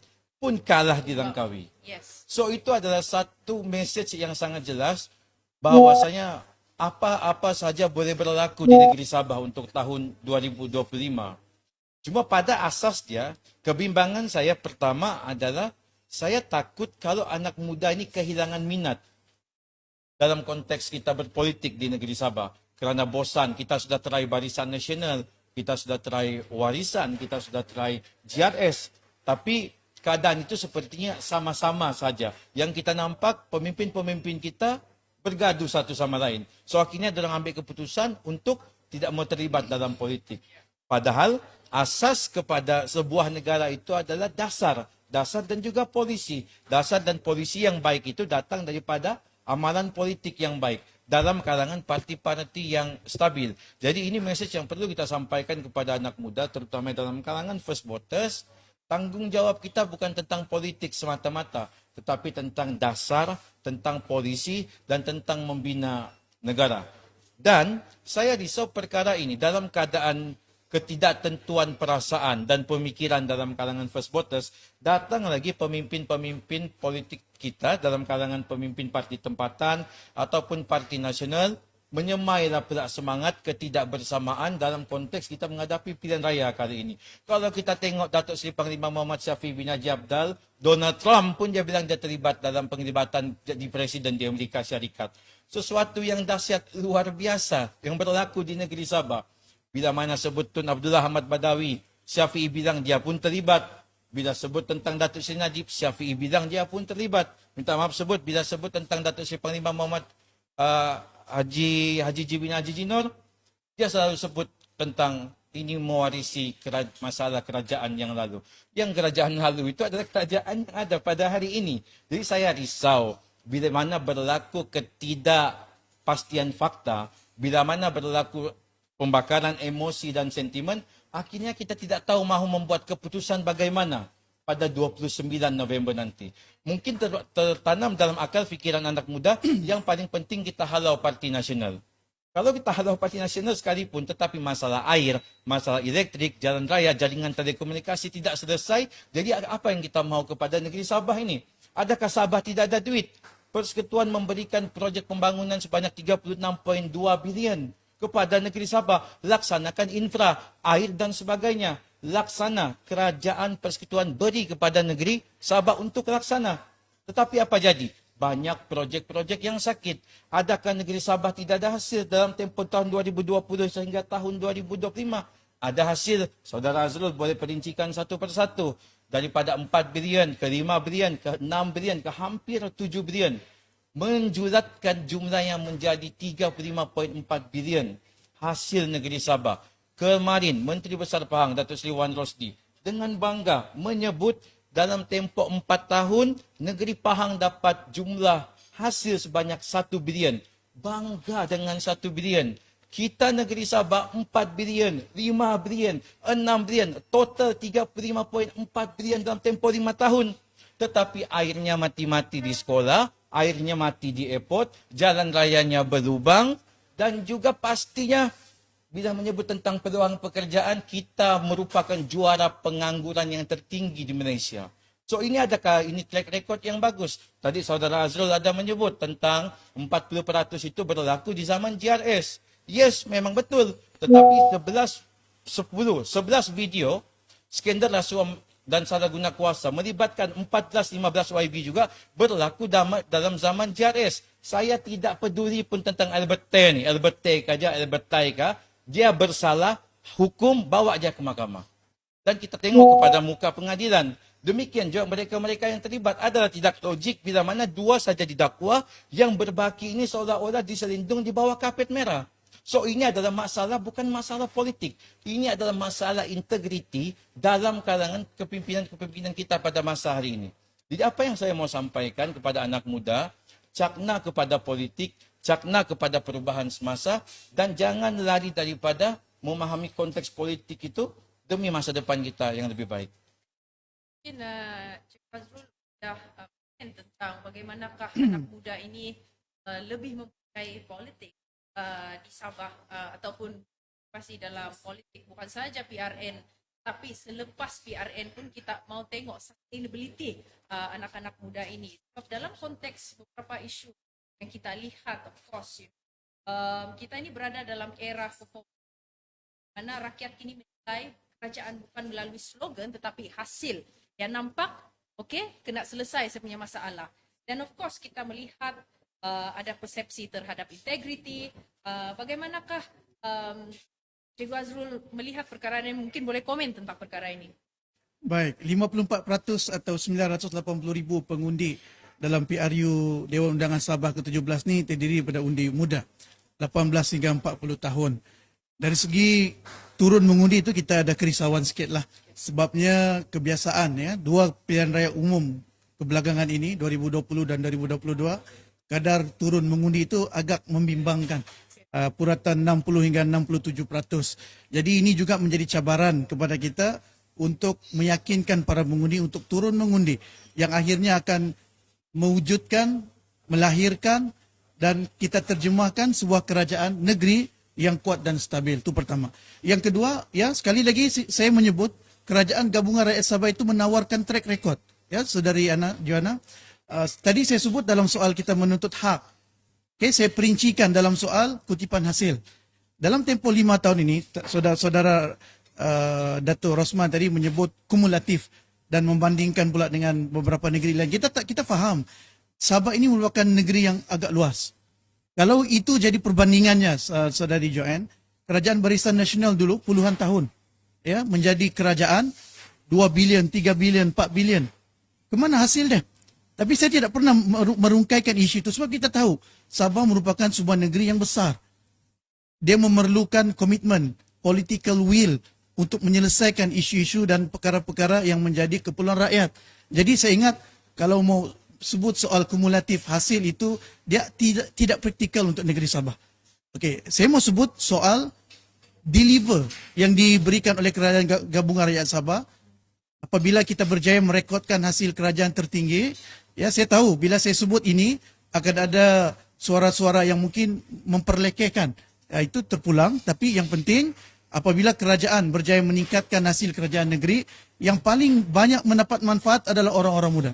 kalah di Langkawi. Yes. So itu adalah satu message yang sangat jelas bahwasanya apa-apa saja boleh berlaku di negeri Sabah untuk tahun 2025. Cuma pada asasnya, kebimbangan saya pertama adalah saya takut kalau anak muda ini kehilangan minat dalam konteks kita berpolitik di negeri Sabah. Kerana bosan, kita sudah try Barisan Nasional, kita sudah try Warisan, kita sudah try GRS. Tapi keadaan itu sepertinya sama-sama saja. Yang kita nampak, pemimpin-pemimpin kita bergaduh satu sama lain. So akhirnya dorang ambil keputusan untuk tidak mau terlibat dalam politik. Padahal asas kepada sebuah negara itu adalah dasar dan juga polisi. Dasar dan polisi yang baik itu datang daripada amalan politik yang baik dalam kalangan parti-parti yang stabil. Jadi ini message yang perlu kita sampaikan kepada anak muda, terutama dalam kalangan first voters. Tanggungjawab kita bukan tentang politik semata-mata, tetapi tentang dasar, tentang polisi, dan tentang membina negara. Dan saya risau perkara ini dalam keadaan ketidaktentuan perasaan dan pemikiran dalam kalangan first voters, datang lagi pemimpin-pemimpin politik kita dalam kalangan pemimpin parti tempatan ataupun parti nasional menyemailah pula semangat ketidakbersamaan dalam konteks kita menghadapi pilihan raya kali ini. Kalau kita tengok Datuk Seri Panglima Muhammad Syafiee bin Haji Abdal, Donald Trump pun dia bilang dia terlibat dalam penglibatan di Presiden di Amerika Syarikat. Sesuatu yang dahsyat luar biasa yang berlaku di negeri Sabah. Bila mana sebut Tun Abdullah Ahmad Badawi, Syafiee bilang dia pun terlibat. Bila sebut tentang Datuk Seri Najib, Syafiee bilang dia pun terlibat. Minta maaf bila sebut tentang Datuk Seri Panglima Muhammad Haji bin Haji Jinor, dia selalu sebut tentang ini mewarisi masalah kerajaan yang lalu. Yang kerajaan lalu itu adalah kerajaan yang ada pada hari ini. Jadi saya risau bila mana berlaku ketidakpastian fakta, bila mana berlaku pembakaran emosi dan sentimen, akhirnya kita tidak tahu mahu membuat keputusan bagaimana pada 29 November nanti. Mungkin tertanam dalam akal fikiran anak muda yang paling penting kita halau Parti Nasional. Kalau kita halau Parti Nasional sekalipun, tetapi masalah air, masalah elektrik, jalan raya, jaringan telekomunikasi tidak selesai, jadi apa yang kita mahu kepada negeri Sabah ini? Adakah Sabah tidak ada duit? Persekutuan memberikan projek pembangunan sebanyak 36.2 bilion kepada negeri Sabah. Laksanakan infra, air dan sebagainya. Laksana, kerajaan persekutuan beri kepada negeri Sabah untuk laksana. Tetapi apa jadi? banyak projek-projek yang sakit. Adakah negeri Sabah tidak ada hasil dalam tempoh tahun 2020 sehingga tahun 2025? Ada hasil. Saudara Azrul boleh perincikan satu persatu. Daripada 4 bilion ke 5 bilion ke 6 bilion ke hampir 7 bilion. Menjulatkan jumlah yang menjadi 35.4 bilion hasil negeri Sabah. Kemarin Menteri Besar Pahang Datuk Seri Wan Rosdi dengan bangga menyebut dalam tempoh 4 tahun, negeri Pahang dapat jumlah hasil sebanyak 1 bilion. Bangga dengan 1 bilion. Kita negeri Sabah 4 bilion, 5 bilion, 6 bilion. Total 35.4 bilion dalam tempoh 5 tahun. Tetapi airnya mati-mati di sekolah, airnya mati di airport, jalan rayanya berlubang. Dan juga pastinya bila menyebut tentang peluang pekerjaan, kita merupakan juara pengangguran yang tertinggi di Malaysia. So ini adakah ini track record yang bagus? Tadi saudara Azrul ada menyebut tentang 40% itu berlaku di zaman GRS. Yes, memang betul. Tetapi 11 video skandal rasuah dan salah guna kuasa melibatkan 14-15 YB juga berlaku dalam zaman GRS. Saya tidak peduli pun tentang Albert Tay ni. Albert Tay kah, Albert Tay kah. Dia bersalah, hukum bawa dia ke mahkamah. Dan kita tengok kepada muka pengadilan. Demikian juga mereka-mereka yang terlibat adalah tidak logik bila mana dua saja didakwa yang berbaki ini seolah-olah diselindung di bawah kapet merah. So ini adalah masalah bukan masalah politik. Ini adalah masalah integriti dalam kalangan kepimpinan-kepimpinan kita pada masa hari ini. Jadi apa yang saya mau sampaikan kepada anak muda, cakna kepada politik, cakna kepada perubahan semasa dan jangan lari daripada memahami konteks politik itu demi masa depan kita yang lebih baik. Mungkin Cik Fazrul sudah tentang bagaimanakah anak muda ini lebih mempunyai politik di Sabah ataupun pasti dalam politik bukan saja PRN tapi selepas PRN pun kita mau tengok sustainability anak-anak muda ini. Sebab dalam konteks beberapa isu yang kita lihat, of course, kita ini berada dalam era mana rakyat kini menilai kerajaan bukan melalui slogan tetapi hasil yang nampak, okey, kena selesai saya punya masalah. Dan of course kita melihat ada persepsi terhadap integriti. Bagaimanakah Cikgu Azrul melihat perkara ini? Mungkin boleh komen tentang perkara ini. Baik, 54% atau 980,000 pengundi dalam PRU Dewan Undangan Sabah ke-17 ni terdiri daripada undi muda 18 hingga 40 tahun. Dari segi turun mengundi itu kita ada kerisauan sikitlah. Sebabnya kebiasaan ya, dua pilihan raya umum kebelakangan ini 2020 dan 2022 kadar turun mengundi itu agak membimbangkan. Puratan 60 hingga 67%. Jadi ini juga menjadi cabaran kepada kita untuk meyakinkan para pengundi untuk turun mengundi yang akhirnya akan mewujudkan, melahirkan dan kita terjemahkan sebuah kerajaan negeri yang kuat dan stabil. Itu pertama. Yang kedua, ya sekali lagi saya menyebut Kerajaan Gabungan Rakyat Sabah itu menawarkan track record. Ya, Saudari Ana Joanna, tadi saya sebut dalam soal kita menuntut hak. Okay, saya perincikan dalam soal kutipan hasil. Dalam tempoh 5 tahun ini, saudara Dato' Rosman tadi menyebut kumulatif dan membandingkan pula dengan beberapa negeri lain. Kita faham, Sabah ini merupakan negeri yang agak luas. Kalau itu jadi perbandingannya, Saudari Joanne, Kerajaan Barisan Nasional dulu puluhan tahun ya menjadi kerajaan 2 bilion, 3 bilion, 4 bilion. Kemana hasil dia? Tapi saya tidak pernah merungkaikan isu itu sebab kita tahu Sabah merupakan sebuah negeri yang besar. Dia memerlukan komitmen, political will untuk menyelesaikan isu-isu dan perkara-perkara yang menjadi keperluan rakyat. Jadi saya ingat kalau mau sebut soal kumulatif hasil itu dia tidak praktikal untuk negeri Sabah. Okey, saya mau sebut soal deliver yang diberikan oleh Kerajaan Gabungan Rakyat Sabah apabila kita berjaya merekodkan hasil kerajaan tertinggi. Ya, saya tahu bila saya sebut ini akan ada suara-suara yang mungkin memperlekehkan. Ya, itu terpulang, tapi yang penting apabila kerajaan berjaya meningkatkan hasil kerajaan negeri, yang paling banyak mendapat manfaat adalah orang-orang muda.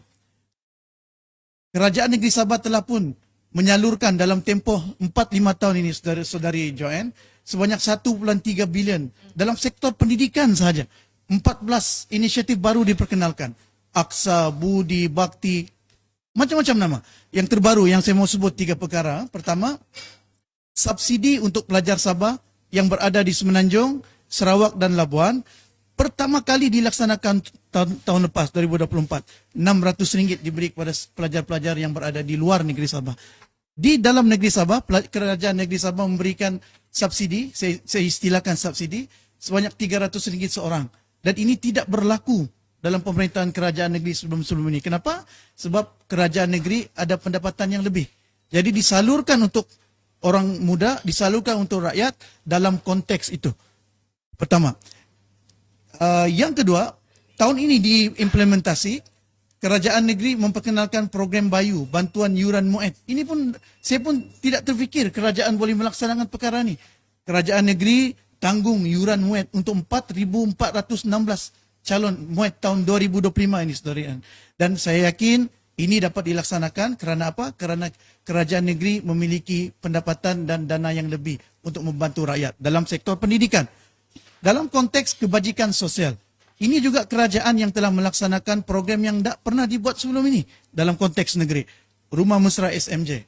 Kerajaan negeri Sabah telah pun menyalurkan dalam tempoh 4-5 tahun ini, saudari Joanne, sebanyak 1.3 bilion dalam sektor pendidikan sahaja. 14 inisiatif baru diperkenalkan. Aksa, Budi, Bakti, macam-macam nama. Yang terbaru yang saya mau sebut 3 perkara. Pertama, subsidi untuk pelajar Sabah yang berada di Semenanjung, Sarawak dan Labuan pertama kali dilaksanakan tahun lepas 2024. RM600 diberi kepada pelajar-pelajar yang berada di luar negeri Sabah. Di dalam negeri Sabah, kerajaan negeri Sabah memberikan subsidi, saya istilahkan subsidi, sebanyak RM300 seorang. Dan ini tidak berlaku dalam pemerintahan kerajaan negeri sebelum-sebelum ini. Kenapa? Sebab kerajaan negeri ada pendapatan yang lebih. Jadi disalurkan untuk orang muda, disalurkan untuk rakyat dalam konteks itu. Pertama. Yang kedua, tahun ini diimplementasi, kerajaan negeri memperkenalkan program Bayu, bantuan yuran mu'ed. Ini pun, saya pun tidak terfikir kerajaan boleh melaksanakan perkara ini. Kerajaan negeri tanggung yuran mu'ed untuk 4,416 calon mu'ed tahun 2025 ini, saudara. Dan saya yakin ini dapat dilaksanakan kerana apa? Kerana kerajaan negeri memiliki pendapatan dan dana yang lebih untuk membantu rakyat dalam sektor pendidikan. Dalam konteks kebajikan sosial, ini juga kerajaan yang telah melaksanakan program yang tak pernah dibuat sebelum ini dalam konteks negeri. Rumah Mesra SMJ.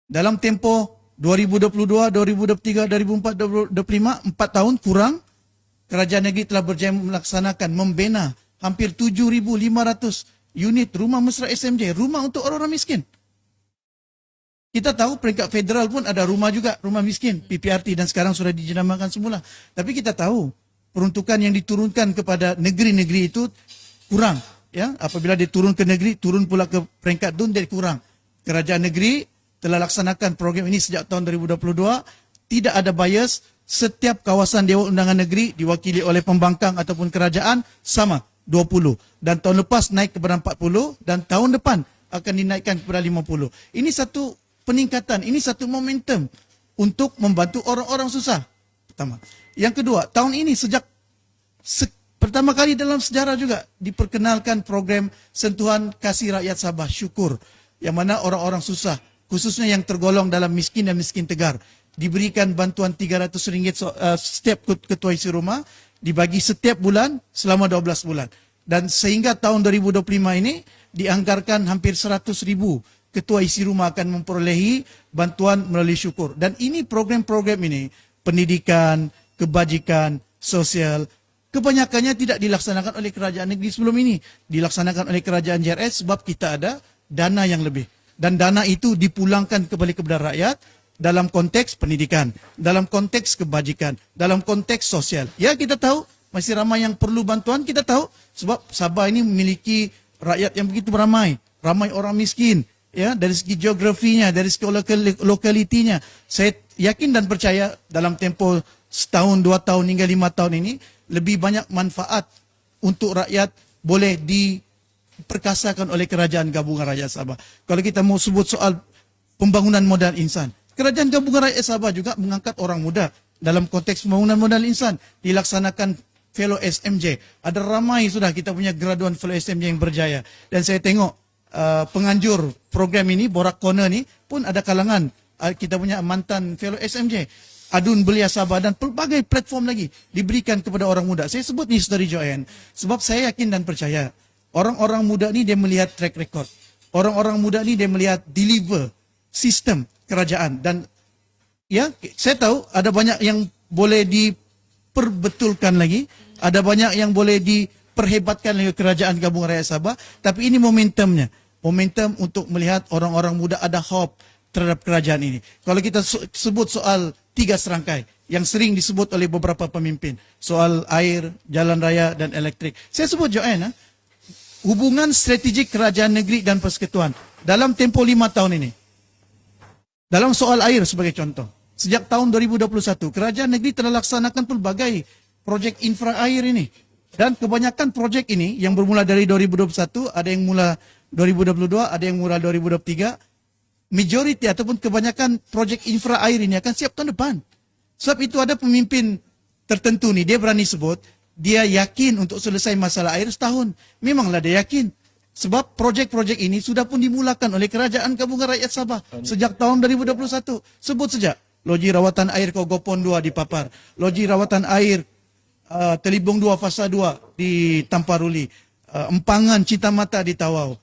Dalam tempoh 2022, 2023, 2024, 2025, 4 tahun kurang, kerajaan negeri telah berjaya melaksanakan, membina hampir 7,500 unit rumah Mesra SMJ, rumah untuk orang-orang miskin. Kita tahu peringkat federal pun ada rumah juga, rumah miskin, PPRT, dan sekarang sudah dijenamakan semula. Tapi kita tahu peruntukan yang diturunkan kepada negeri-negeri itu kurang. Ya, apabila dia turun ke negeri, turun pula ke peringkat DUN, dia kurang. Kerajaan negeri telah laksanakan program ini sejak tahun 2022. Tidak ada bias, setiap kawasan Dewan Undangan Negeri diwakili oleh pembangkang ataupun kerajaan sama 20. Dan tahun lepas naik kepada 40 dan tahun depan akan dinaikkan kepada 50. Ini satu peningkatan, ini satu momentum untuk membantu orang-orang susah. Pertama. Yang kedua, tahun ini sejak pertama kali dalam sejarah juga diperkenalkan program sentuhan kasih rakyat Sabah, syukur, yang mana orang-orang susah, khususnya yang tergolong dalam miskin dan miskin tegar, diberikan bantuan RM300 setiap ketua isi rumah, dibagi setiap bulan selama 12 bulan. Dan sehingga tahun 2025 ini dianggarkan hampir 100,000 ketua isi rumah akan memperolehi bantuan melalui syukur. Dan ini program-program ini, pendidikan, kebajikan, sosial, kebanyakannya tidak dilaksanakan oleh kerajaan negeri sebelum ini. Dilaksanakan oleh kerajaan JRS sebab kita ada dana yang lebih. Dan dana itu dipulangkan kembali kepada rakyat dalam konteks pendidikan, dalam konteks kebajikan, dalam konteks sosial. Ya, kita tahu masih ramai yang perlu bantuan, kita tahu sebab Sabah ini memiliki rakyat yang begitu ramai orang miskin. Ya, dari segi geografinya, dari segi lokalitinya, saya yakin dan percaya dalam tempoh setahun, 2 tahun hingga 5 tahun ini, lebih banyak manfaat untuk rakyat boleh diperkasakan oleh kerajaan gabungan rakyat Sabah. Kalau kita mau sebut soal pembangunan modal insan, kerajaan gabungan rakyat Sabah juga mengangkat orang muda dalam konteks pembangunan modal insan, dilaksanakan fellow SMJ. Ada ramai sudah kita punya graduan fellow SMJ yang berjaya. Dan saya tengok penganjur program ini, Borak Corner ni pun ada kalangan kita punya mantan fellow SMJ, Adun Belia Sabah, dan pelbagai platform lagi diberikan kepada orang muda. Saya sebut ni Saudari Joanne sebab saya yakin dan percaya orang-orang muda ni dia melihat track record. Orang-orang muda ni dia melihat deliver sistem kerajaan, dan ya, saya tahu ada banyak yang boleh diperbetulkan lagi, ada banyak yang boleh diperhebatkan oleh kerajaan gabungan rakyat Sabah, tapi ini momentumnya. Momentum untuk melihat orang-orang muda ada hope terhadap kerajaan ini. Kalau kita sebut soal 3 serangkai yang sering disebut oleh beberapa pemimpin, soal air, jalan raya dan elektrik. Saya sebut Joanne, hubungan strategik kerajaan negeri dan persekutuan dalam tempoh 5 tahun ini. Dalam soal air sebagai contoh, sejak tahun 2021, kerajaan negeri telah laksanakan pelbagai projek infra air ini. Dan kebanyakan projek ini yang bermula dari 2021, ada yang mula 2022, ada yang mula 2023, majoriti ataupun kebanyakan projek infra air ini akan siap tahun depan. Sebab itu ada pemimpin tertentu ni, dia berani sebut, dia yakin untuk selesai masalah air setahun. Memanglah dia yakin. Sebab projek-projek ini sudah pun dimulakan oleh kerajaan gabungan rakyat Sabah sejak tahun 2021. Sebut saja, loji rawatan air Kogopon 2 di Papar, loji rawatan air Telibong 2 Fasa 2 di Tamparuli, Empangan Cinta Mata di Tawau,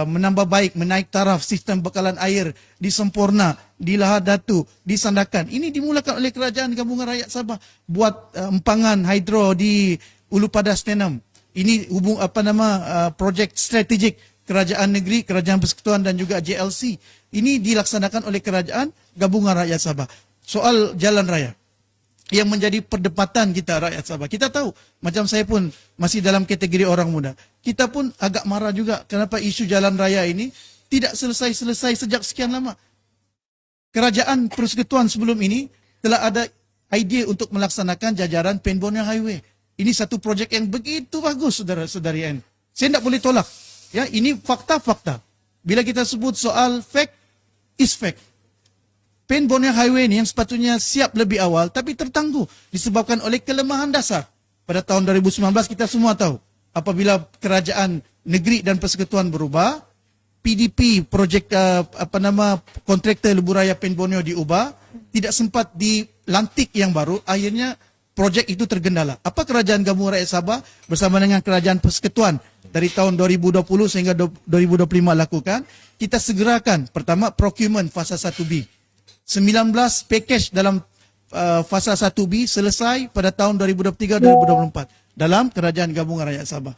menambah baik, menaik taraf sistem bekalan air di Sempurna, di Lahad Datu, di Sandakan. Ini dimulakan oleh Kerajaan Gabungan Rakyat Sabah buat empangan hidro di Ulu Padas Tenom. Ini projek strategik Kerajaan Negeri, Kerajaan Persekutuan dan juga JLC. Ini dilaksanakan oleh Kerajaan Gabungan Rakyat Sabah. Soal jalan raya yang menjadi perdebatan kita rakyat Sabah. Kita tahu, macam saya pun masih dalam kategori orang muda. Kita pun agak marah juga kenapa isu jalan raya ini tidak selesai-selesai sejak sekian lama. Kerajaan Persekutuan sebelum ini telah ada idea untuk melaksanakan jajaran Pen Borneo Highway. Ini satu projek yang begitu bagus, saudara-saudari. Saya tidak boleh tolak. Ya, ini fakta-fakta. Bila kita sebut soal fact is fact. Pen Borneo Highway ini yang sepatutnya siap lebih awal tapi tertangguh disebabkan oleh kelemahan dasar. Pada tahun 2019 kita semua tahu apabila Kerajaan Negeri dan Persekutuan berubah, PDP projek kontraktor lebuh raya Pen Borneo diubah, tidak sempat dilantik yang baru, akhirnya projek itu tergendala. Apa Kerajaan Gabungan Rakyat Sabah bersama dengan Kerajaan Persekutuan dari tahun 2020 sehingga 2025 lakukan? Kita segerakan pertama procurement fasa 1B. 19 package dalam fasa 1B selesai pada tahun 2023-2024 dalam Kerajaan Gabungan Rakyat Sabah.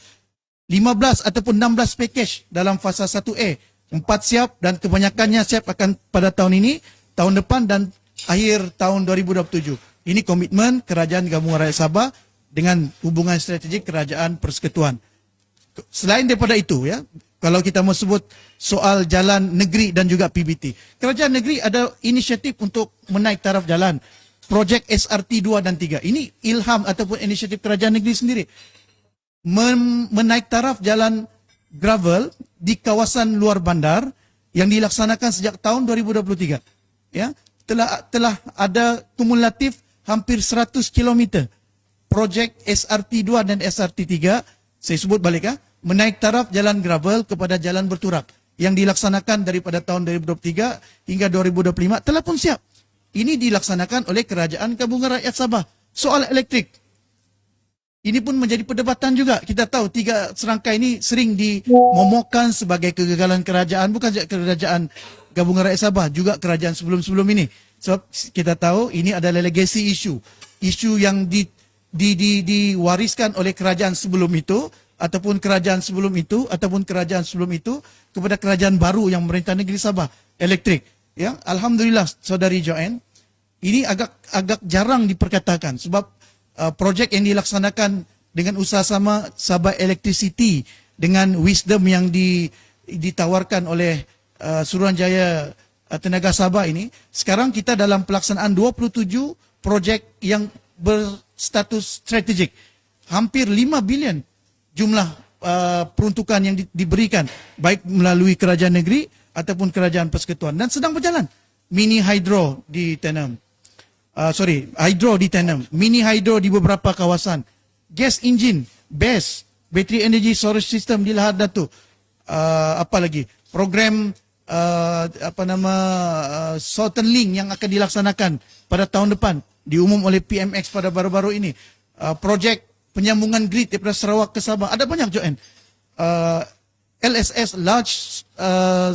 15 ataupun 16 package dalam fasa 1A. 4 siap dan kebanyakannya siap akan pada tahun ini, tahun depan dan akhir tahun 2027. Ini komitmen Kerajaan Gabungan Rakyat Sabah dengan hubungan strategik Kerajaan Persekutuan. Selain daripada itu, ya, kalau kita mau sebut soal jalan negeri dan juga PBT. Kerajaan negeri ada inisiatif untuk menaik taraf jalan. Projek SRT 2 dan 3. Ini ilham ataupun inisiatif kerajaan negeri sendiri. Menaik taraf jalan gravel di kawasan luar bandar yang dilaksanakan sejak tahun 2023. Ya, telah ada kumulatif hampir 100 km. Projek SRT 2 dan SRT 3, saya sebut balik menaik taraf jalan gravel kepada jalan berturak yang dilaksanakan daripada tahun 2023 hingga 2025 telah pun siap. Ini dilaksanakan oleh Kerajaan Gabungan Rakyat Sabah. Soal elektrik, ini pun menjadi perdebatan juga. Kita tahu 3 serangkai ini sering dimomokkan sebagai kegagalan kerajaan, bukan saja Kerajaan Gabungan Rakyat Sabah, juga kerajaan sebelum-sebelum ini. Sebab kita tahu ini adalah legacy issue. Isu yang diwariskan oleh kerajaan sebelum itu, ataupun kerajaan sebelum itu, kepada kerajaan baru yang memerintah negeri Sabah, elektrik. Ya, alhamdulillah saudari Joanne, ini agak jarang diperkatakan sebab projek yang dilaksanakan dengan usaha sama Sabah Electricity dengan wisdom yang ditawarkan oleh Suruhanjaya Tenaga Sabah ini, sekarang kita dalam pelaksanaan 27 projek yang berstatus strategik. Hampir 5 bilion jumlah peruntukan yang diberikan baik melalui kerajaan negeri ataupun kerajaan persekutuan dan sedang berjalan. Mini hydro di Tenom. Hydro di Tenom, mini hydro di beberapa kawasan. Gas engine, BESS, battery energy storage system di Lahad Datu. Apa lagi? Program Southern Link yang akan dilaksanakan pada tahun depan diumum oleh PMX pada baru-baru ini. Projek penyambungan grid daripada Sarawak ke Sabah. Ada banyak, Joanne. LSS, Large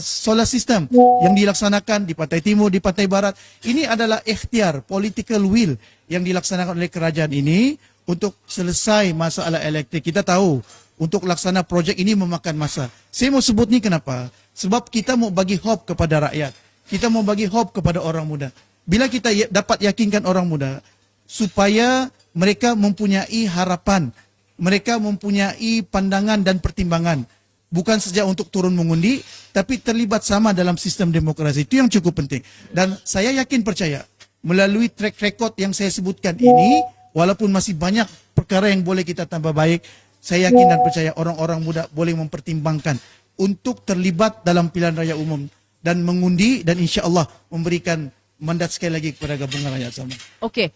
Solar System, yang dilaksanakan di Pantai Timur, di Pantai Barat. Ini adalah ikhtiar, political will yang dilaksanakan oleh kerajaan ini untuk selesai masalah elektrik. Kita tahu, untuk laksana projek ini memakan masa. Saya mau sebut ni kenapa? Sebab kita mau bagi hope kepada rakyat. Kita mau bagi hope kepada orang muda. Bila kita dapat yakinkan orang muda, supaya mereka mempunyai harapan, mereka mempunyai pandangan dan pertimbangan. Bukan saja untuk turun mengundi, tapi terlibat sama dalam sistem demokrasi. Itu yang cukup penting. Dan saya yakin percaya, melalui track record yang saya sebutkan ini, walaupun masih banyak perkara yang boleh kita tambah baik, saya yakin dan percaya orang-orang muda boleh mempertimbangkan untuk terlibat dalam pilihan raya umum dan mengundi dan insya Allah memberikan mandat sekali lagi kepada Gabungan Rakyat Sabah. Okey,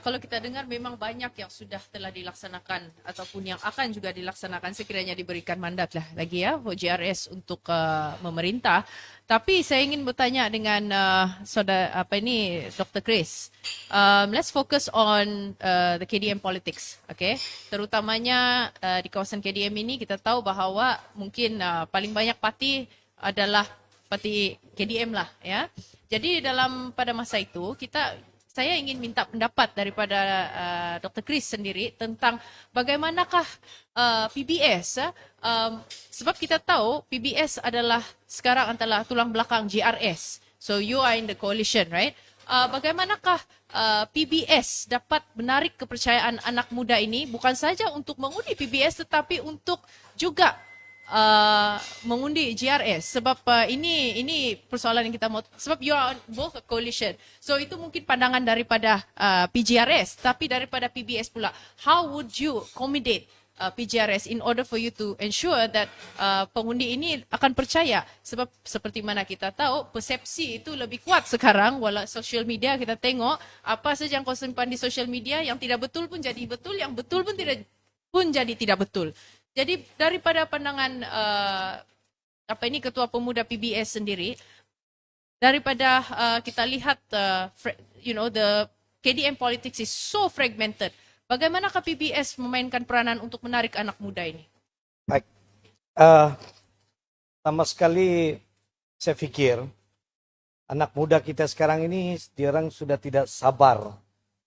Kalau kita dengar memang banyak yang sudah telah dilaksanakan ataupun yang akan juga dilaksanakan sekiranya diberikan mandat lah lagi ya GRS untuk memerintah. Tapi saya ingin bertanya dengan saudara Dr. Chris. Let's focus on the KDM politics, okay? Terutamanya di kawasan KDM ini kita tahu bahawa mungkin paling banyak parti adalah parti KDM lah ya. Jadi pada masa itu saya ingin minta pendapat daripada Dr. Chris sendiri tentang bagaimanakah PBS, sebab kita tahu PBS adalah sekarang adalah tulang belakang GRS. So you are in the coalition, right? Bagaimanakah PBS dapat menarik kepercayaan anak muda ini bukan saja untuk mengundi PBS tetapi untuk juga mengundi GRS, sebab ini persoalan yang kita mau, sebab you are both a coalition. So itu mungkin pandangan daripada PGRS, tapi daripada PBS pula, how would you accommodate PGRS in order for you to ensure that pengundi ini akan percaya, sebab seperti mana kita tahu persepsi itu lebih kuat sekarang, walau social media kita tengok apa saja yang kau simpan di social media yang tidak betul pun jadi betul, yang betul pun jadi tidak betul. Jadi daripada pandangan Ketua Pemuda PBS sendiri, daripada kita lihat the KDM politics is so fragmented, bagaimanakah PBS memainkan peranan untuk menarik anak muda ini? Baik, sama sekali saya pikir anak muda kita sekarang ini diorang sudah tidak sabar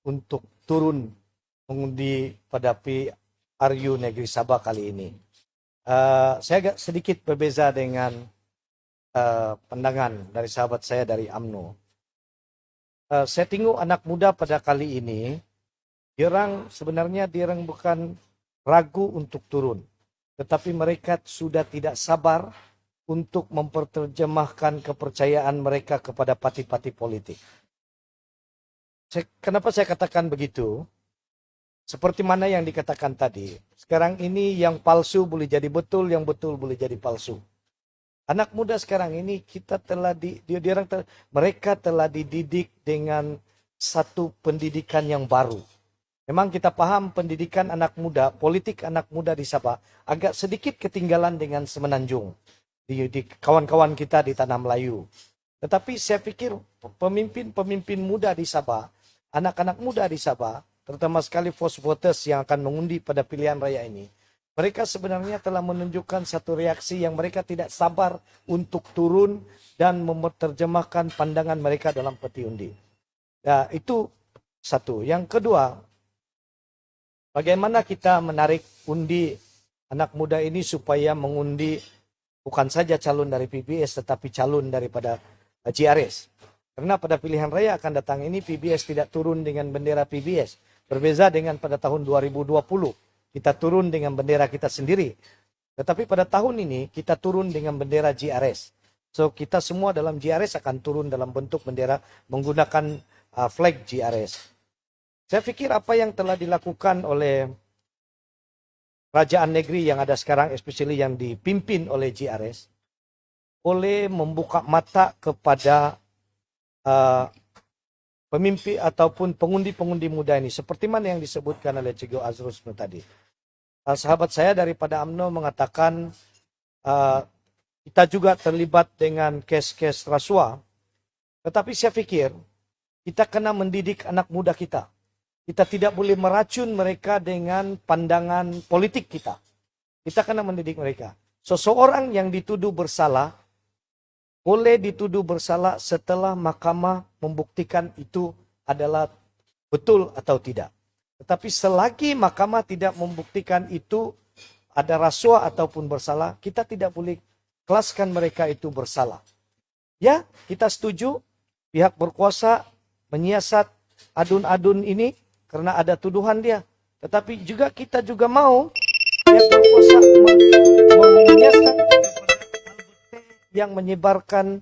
untuk turun mengundi pada RU Negeri Sabah kali ini. Saya agak sedikit berbeza dengan pandangan dari sahabat saya dari UMNO. Saya tengok anak muda pada kali ini, diorang bukan ragu untuk turun, tetapi mereka sudah tidak sabar untuk memperterjemahkan kepercayaan mereka kepada parti-parti politik. Kenapa saya katakan begitu? Seperti mana yang dikatakan tadi, sekarang ini yang palsu boleh jadi betul, yang betul boleh jadi palsu. Anak muda sekarang ini mereka telah dididik dengan satu pendidikan yang baru. Memang kita paham pendidikan anak muda, politik anak muda di Sabah agak sedikit ketinggalan dengan Semenanjung, di kawan-kawan kita di Tanah Melayu. Tetapi saya pikir pemimpin muda di Sabah, anak-anak muda di Sabah, terutama sekali force voters yang akan mengundi pada pilihan raya ini, mereka sebenarnya telah menunjukkan satu reaksi yang mereka tidak sabar untuk turun dan menerjemahkan pandangan mereka dalam peti undi. Ya, itu satu. Yang kedua, bagaimana kita menarik undi anak muda ini supaya mengundi bukan saja calon dari PBS tetapi calon daripada GRS. Karena pada pilihan raya akan datang ini PBS tidak turun dengan bendera PBS. Berbeza dengan pada tahun 2020, kita turun dengan bendera kita sendiri. Tetapi pada tahun ini, kita turun dengan bendera GRS. So, kita semua dalam GRS akan turun dalam bentuk bendera menggunakan flag GRS. Saya pikir apa yang telah dilakukan oleh kerajaan negeri yang ada sekarang, especially yang dipimpin oleh GRS, boleh membuka mata kepada pemimpin ataupun pengundi-pengundi muda ini, seperti mana yang disebutkan oleh Cikgu Azrusno tadi. Sahabat saya daripada UMNO mengatakan kita juga terlibat dengan kes-kes rasuah, tetapi saya pikir kita kena mendidik anak muda kita. Kita tidak boleh meracun mereka dengan pandangan politik kita. Kita kena mendidik mereka. Seseorang yang dituduh bersalah boleh dituduh bersalah setelah mahkamah membuktikan itu adalah betul atau tidak. Tetapi selagi mahkamah tidak membuktikan itu ada rasuah ataupun bersalah, kita tidak boleh kelaskan mereka itu bersalah. Ya, kita setuju pihak berkuasa menyiasat adun-adun ini karena ada tuduhan dia. Tetapi juga kita juga mau pihak berkuasa menyiasat yang menyebarkan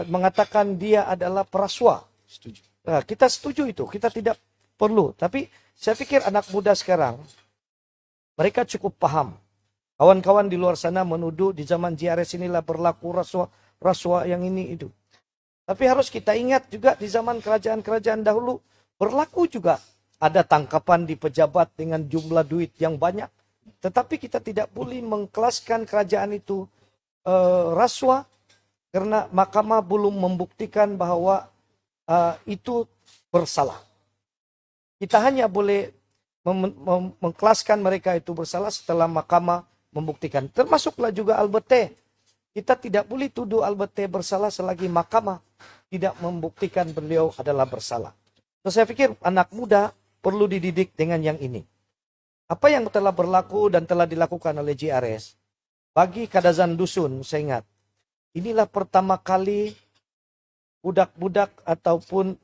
mengatakan dia adalah perasuah. Setuju. Nah, kita setuju itu, kita tidak perlu. Tapi saya pikir anak muda sekarang mereka cukup paham. Kawan-kawan di luar sana menuduh di zaman GRS inilah berlaku rasuah yang ini itu. Tapi harus kita ingat juga di zaman kerajaan-kerajaan dahulu Berlaku juga ada tangkapan di pejabat dengan jumlah duit yang banyak. Tetapi kita tidak boleh mengkelaskan kerajaan itu rasuah karena mahkamah belum membuktikan bahwa itu bersalah. Kita hanya boleh mengkelaskan mereka itu bersalah setelah mahkamah membuktikan. Termasuklah juga Albert. Kita tidak boleh tuduh Albert bersalah selagi mahkamah tidak membuktikan beliau adalah bersalah. So, saya pikir anak muda perlu dididik dengan yang ini. Apa yang telah berlaku dan telah dilakukan oleh JRS, bagi Kadazan Dusun, saya ingat, inilah pertama kali budak-budak ataupun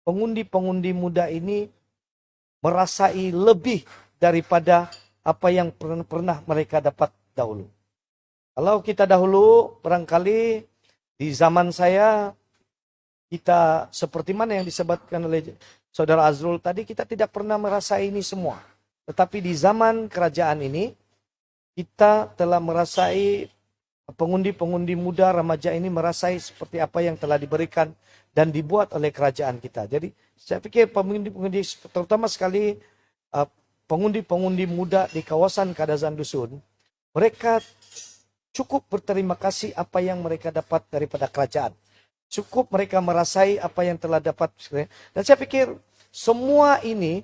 pengundi-pengundi muda ini merasai lebih daripada apa yang pernah mereka dapat dahulu. Kalau kita dahulu, barangkali di zaman saya, kita seperti mana yang disebutkan oleh Saudara Azrul tadi, kita tidak pernah merasai ini semua. Tetapi di zaman kerajaan ini, kita telah merasai, pengundi-pengundi muda remaja ini merasai seperti apa yang telah diberikan dan dibuat oleh kerajaan kita. Jadi saya pikir pengundi-pengundi, terutama sekali pengundi-pengundi muda di kawasan Kadazan Dusun, mereka cukup berterima kasih apa yang mereka dapat daripada kerajaan. Cukup mereka merasai apa yang telah dapat. Dan saya pikir semua ini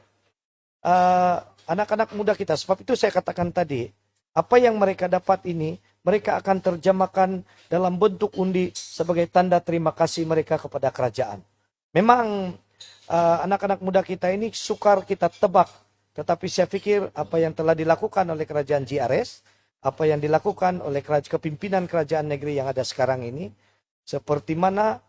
anak-anak muda kita, sebab itu saya katakan tadi, apa yang mereka dapat ini, mereka akan terjemahkan dalam bentuk undi sebagai tanda terima kasih mereka kepada kerajaan. Memang anak-anak muda kita ini sukar kita tebak, tetapi saya pikir apa yang telah dilakukan oleh kerajaan JRS, apa yang dilakukan oleh kepimpinan kerajaan negeri yang ada sekarang ini, seperti mana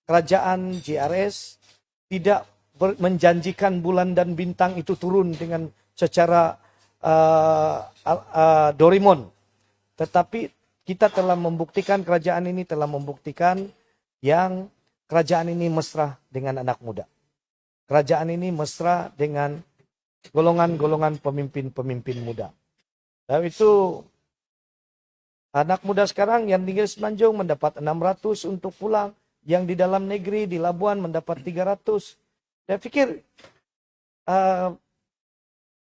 kerajaan JRS tidak menjanjikan bulan dan bintang itu turun dengan secara Doraemon. Tetapi kita telah membuktikan, kerajaan ini telah membuktikan yang kerajaan ini mesra dengan anak muda. Kerajaan ini mesra dengan golongan-golongan pemimpin-pemimpin muda. Dan itu anak muda sekarang yang tinggal di Semenanjung mendapat 600 untuk pulang. Yang di dalam negeri, di Labuan mendapat 300. Saya pikir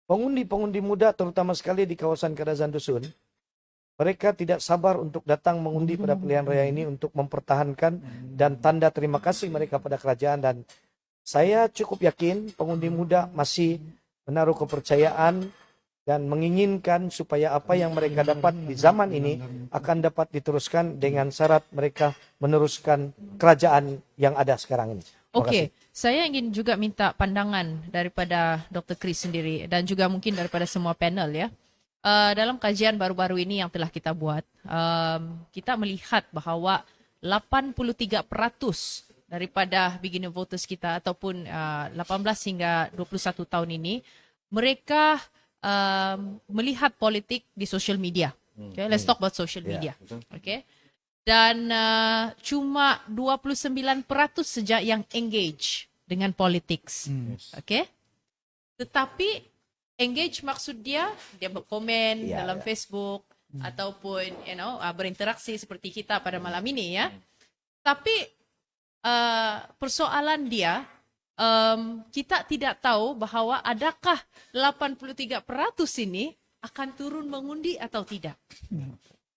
pengundi-pengundi muda terutama sekali di kawasan Kadazan Dusun, mereka tidak sabar untuk datang mengundi pada pilihan raya ini untuk mempertahankan dan tanda terima kasih mereka pada kerajaan. Dan saya cukup yakin pengundi muda masih menaruh kepercayaan dan menginginkan supaya apa yang mereka dapat di zaman ini akan dapat diteruskan dengan syarat mereka meneruskan kerajaan yang ada sekarang ini. Oke, saya ingin juga minta pandangan daripada Dr. Chris sendiri dan juga mungkin daripada semua panel ya. Dalam kajian baru-baru ini yang telah kita buat, kita melihat bahawa 83% daripada beginner voters kita ataupun 18 hingga 21 tahun ini, mereka melihat politik di social media. Okay, let's talk about social media. Okay. Dan cuma 29% saja yang engage dengan politics. Okay. Tetapi engage maksud dia berkomen dalam Facebook ataupun berinteraksi seperti kita pada malam ini ya. Tapi persoalan dia, kita tidak tahu bahawa adakah 83% ini akan turun mengundi atau tidak.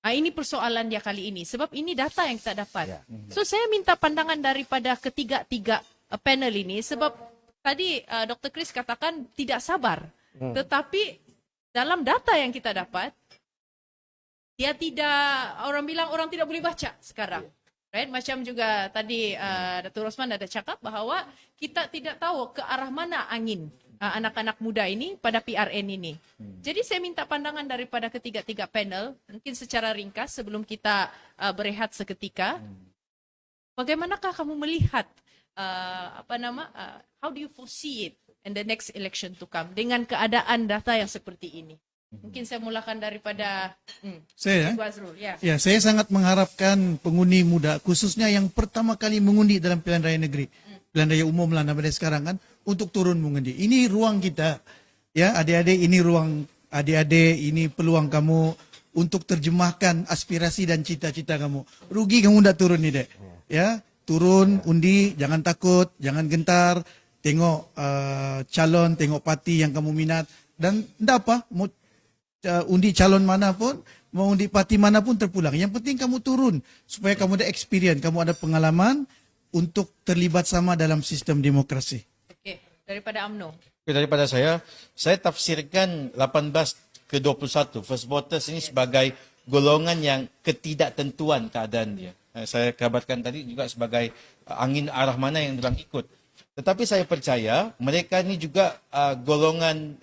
Ini persoalan dia kali ini. Sebab ini data yang kita dapat. So saya minta pandangan daripada ketiga-tiga panel ini. Sebab tadi Dr. Chris katakan tidak sabar. Tetapi dalam data yang kita dapat, dia tidak, orang bilang orang tidak boleh baca sekarang. Right? Macam juga tadi Dr. Rosman ada cakap bahawa kita tidak tahu ke arah mana angin anak-anak muda ini pada PRN ini. Jadi saya minta pandangan daripada ketiga-tiga panel, mungkin secara ringkas sebelum kita berehat seketika. Bagaimanakah kamu melihat how do you foresee it in the next election to come dengan keadaan data yang seperti ini? Mungkin saya mulakan daripada Saya, Ibu Azrul. Ya. ya, saya sangat mengharapkan pengundi muda, khususnya yang pertama kali mengundi dalam pilihan raya negeri, pilihan raya umum lah namanya sekarang kan, untuk turun mengundi. Ini ruang kita, ya adik-adik, ini ruang adik-adik, ini peluang kamu untuk terjemahkan aspirasi dan cita-cita kamu. Rugi kamu tidak turun nih dek, ya turun undi, jangan takut, jangan gentar. tengok calon, tengok parti yang kamu minat, dan tidak apa, mau undi calon mana pun, mau undi parti mana pun terpulang. Yang penting kamu turun supaya kamu ada experience, kamu ada pengalaman untuk terlibat sama dalam sistem demokrasi. Okey, daripada UMNO. Daripada saya tafsirkan 18 ke 21 first voters ini sebagai golongan yang ketidaktentuan keadaan dia. Saya kabarkan tadi juga sebagai angin arah mana yang diorang ikut. Tetapi saya percaya mereka ini juga golongan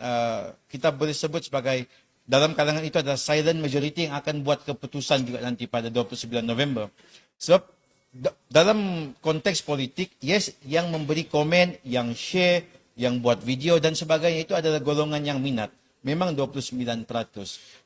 kita boleh sebut sebagai dalam kalangan itu adalah silent majority yang akan buat keputusan juga nanti pada 29 November. Sebab dalam konteks politik, yes, yang memberi komen, yang share, yang buat video dan sebagainya itu adalah golongan yang minat. Memang 29%.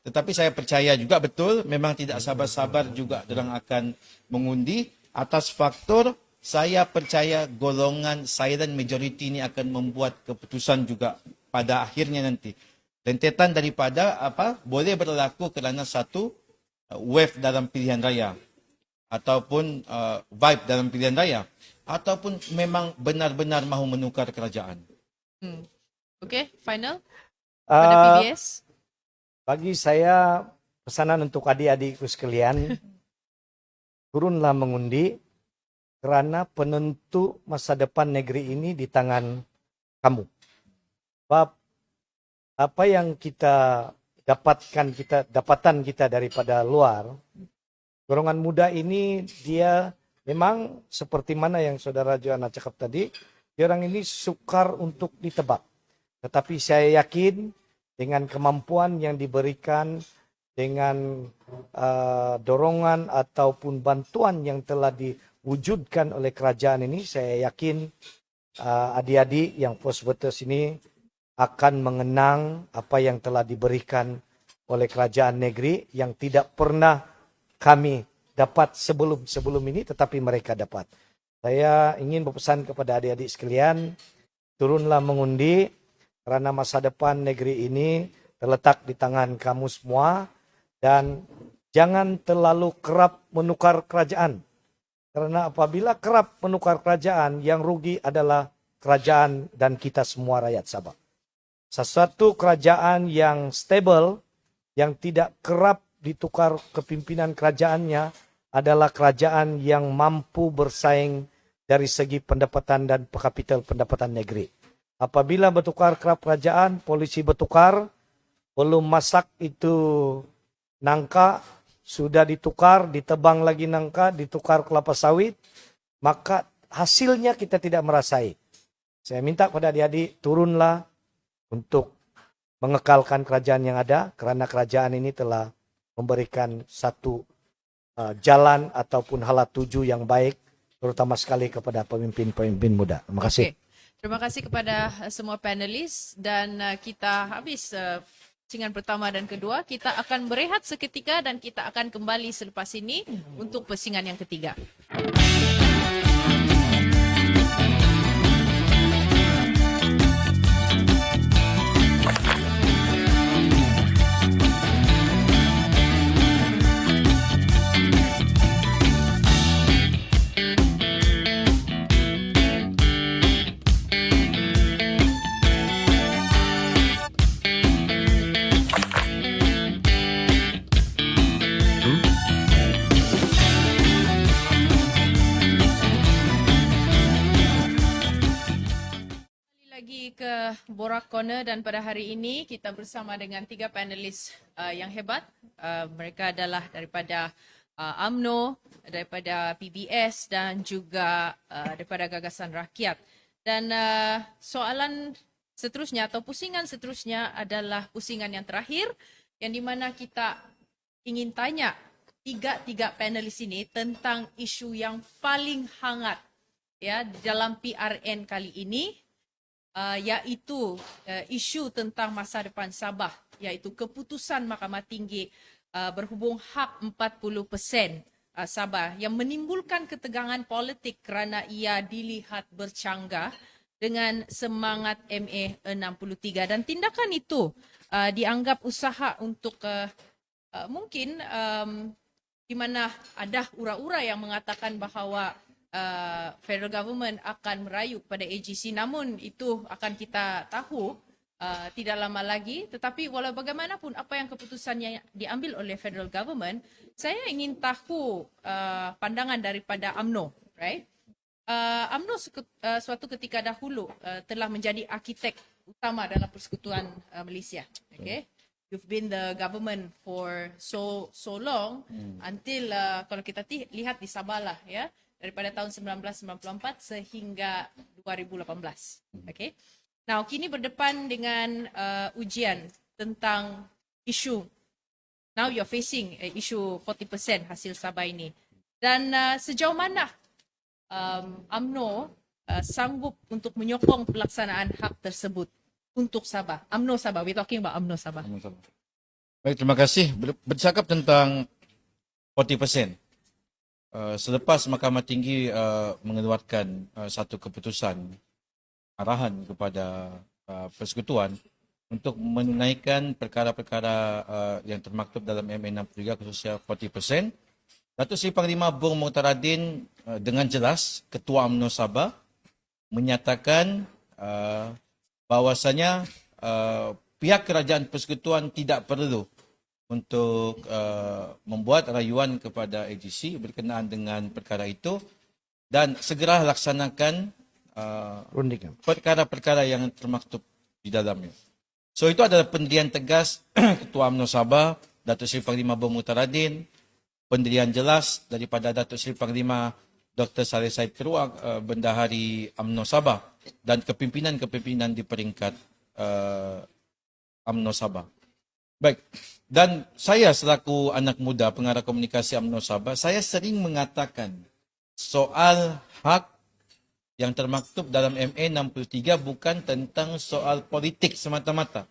Tetapi saya percaya juga betul, memang tidak sabar-sabar juga orang akan mengundi. Atas faktor, saya percaya golongan silent majority ini akan membuat keputusan juga pada akhirnya nanti. Rentetan daripada boleh berlaku kerana satu wave dalam pilihan raya ataupun vibe dalam pilihan raya ataupun memang benar-benar mahu menukar kerajaan. Okey, final pada PBS. Bagi saya pesanan untuk adik-adikku sekalian, turunlah mengundi kerana penentu masa depan negeri ini di tangan kamu. Sebab apa yang kita dapatan kita daripada luar, golongan muda ini dia memang seperti mana yang saudara Joanna cakap tadi, orang ini sukar untuk ditebak. Tetapi saya yakin dengan kemampuan yang diberikan, dengan dorongan ataupun bantuan yang telah diwujudkan oleh kerajaan ini, saya yakin adik-adik yang first voters ini akan mengenang apa yang telah diberikan oleh kerajaan negeri yang tidak pernah kami dapat sebelum ini, tetapi mereka dapat. Saya ingin berpesan kepada adik-adik sekalian, turunlah mengundi kerana masa depan negeri ini terletak di tangan kamu semua dan jangan terlalu kerap menukar kerajaan. Karena apabila kerap menukar kerajaan, yang rugi adalah kerajaan dan kita semua rakyat Sabah. Sesuatu kerajaan yang stable, yang tidak kerap ditukar kepimpinan kerajaannya adalah kerajaan yang mampu bersaing dari segi pendapatan dan kapital pendapatan negeri. Apabila bertukar kerap kerajaan, polisi bertukar, belum masak itu nangka, sudah ditukar, ditebang lagi nangka, ditukar kelapa sawit, maka hasilnya kita tidak merasai. Saya minta kepada adik-adik, turunlah untuk mengekalkan kerajaan yang ada, kerana kerajaan ini telah memberikan satu jalan ataupun hala tuju yang baik, terutama sekali kepada pemimpin-pemimpin muda. Terima kasih. Okay. Terima kasih kepada semua panelis dan kita habis pusingan pertama dan kedua. Kita akan berehat seketika dan kita akan kembali selepas ini untuk pusingan yang ketiga. Ke Borak Corner dan pada hari ini kita bersama dengan 3 panelis yang hebat. Mereka adalah daripada UMNO, daripada PBS dan juga daripada Gagasan Rakyat. Dan soalan seterusnya atau pusingan seterusnya adalah pusingan yang terakhir yang di mana kita ingin tanya tiga panelis ini tentang isu yang paling hangat ya dalam PRN kali ini. Iaitu isu tentang masa depan Sabah, iaitu keputusan Mahkamah Tinggi berhubung hak 40% Sabah yang menimbulkan ketegangan politik kerana ia dilihat bercanggah dengan semangat MA 63 dan tindakan itu dianggap usaha untuk mungkin di mana ada ura-ura yang mengatakan bahawa federal government akan merayu kepada AGC, namun itu akan kita tahu tidak lama lagi. Tetapi walau bagaimanapun apa yang keputusan yang diambil oleh federal government, saya ingin tahu pandangan daripada UMNO, right? UMNO suatu ketika dahulu telah menjadi arkitek utama dalam Persekutuan Malaysia. Okay? You've been the government for so long until kalau kita lihat di Sabah lah, ya, daripada tahun 1994 sehingga 2018. Okay? Now kini berdepan dengan ujian tentang isu. Now you're facing isu 40% hasil Sabah ini. Dan sejauh mana UMNO sanggup untuk menyokong pelaksanaan hak tersebut untuk Sabah? UMNO Sabah, we're talking about UMNO Sabah. Baik, terima kasih. Bercakap tentang 40%. Selepas Mahkamah Tinggi mengeluarkan satu keputusan arahan kepada Persekutuan untuk menaikkan perkara-perkara yang termaktub dalam MA 63 khususnya 40%, Datuk Seri Panglima Bung Muhtaradin dengan jelas, Ketua UMNO Sabah, menyatakan bahawasanya pihak kerajaan persekutuan tidak perlu untuk membuat rayuan kepada AGC berkenaan dengan perkara itu dan segera laksanakan perkara-perkara yang termaktub di dalamnya. So itu adalah pendirian tegas Ketua UMNO Sabah, Datuk Seri Panglima Bung Muhtaradin, pendirian jelas daripada Datuk Seri Panglima Dr. Saleh Said Keruak, Bendahari UMNO Sabah dan kepimpinan-kepimpinan di peringkat UMNO Sabah. Baik, dan saya selaku anak muda pengarah komunikasi UMNO Sabah, saya sering mengatakan soal hak yang termaktub dalam MA 63 bukan tentang soal politik semata-mata.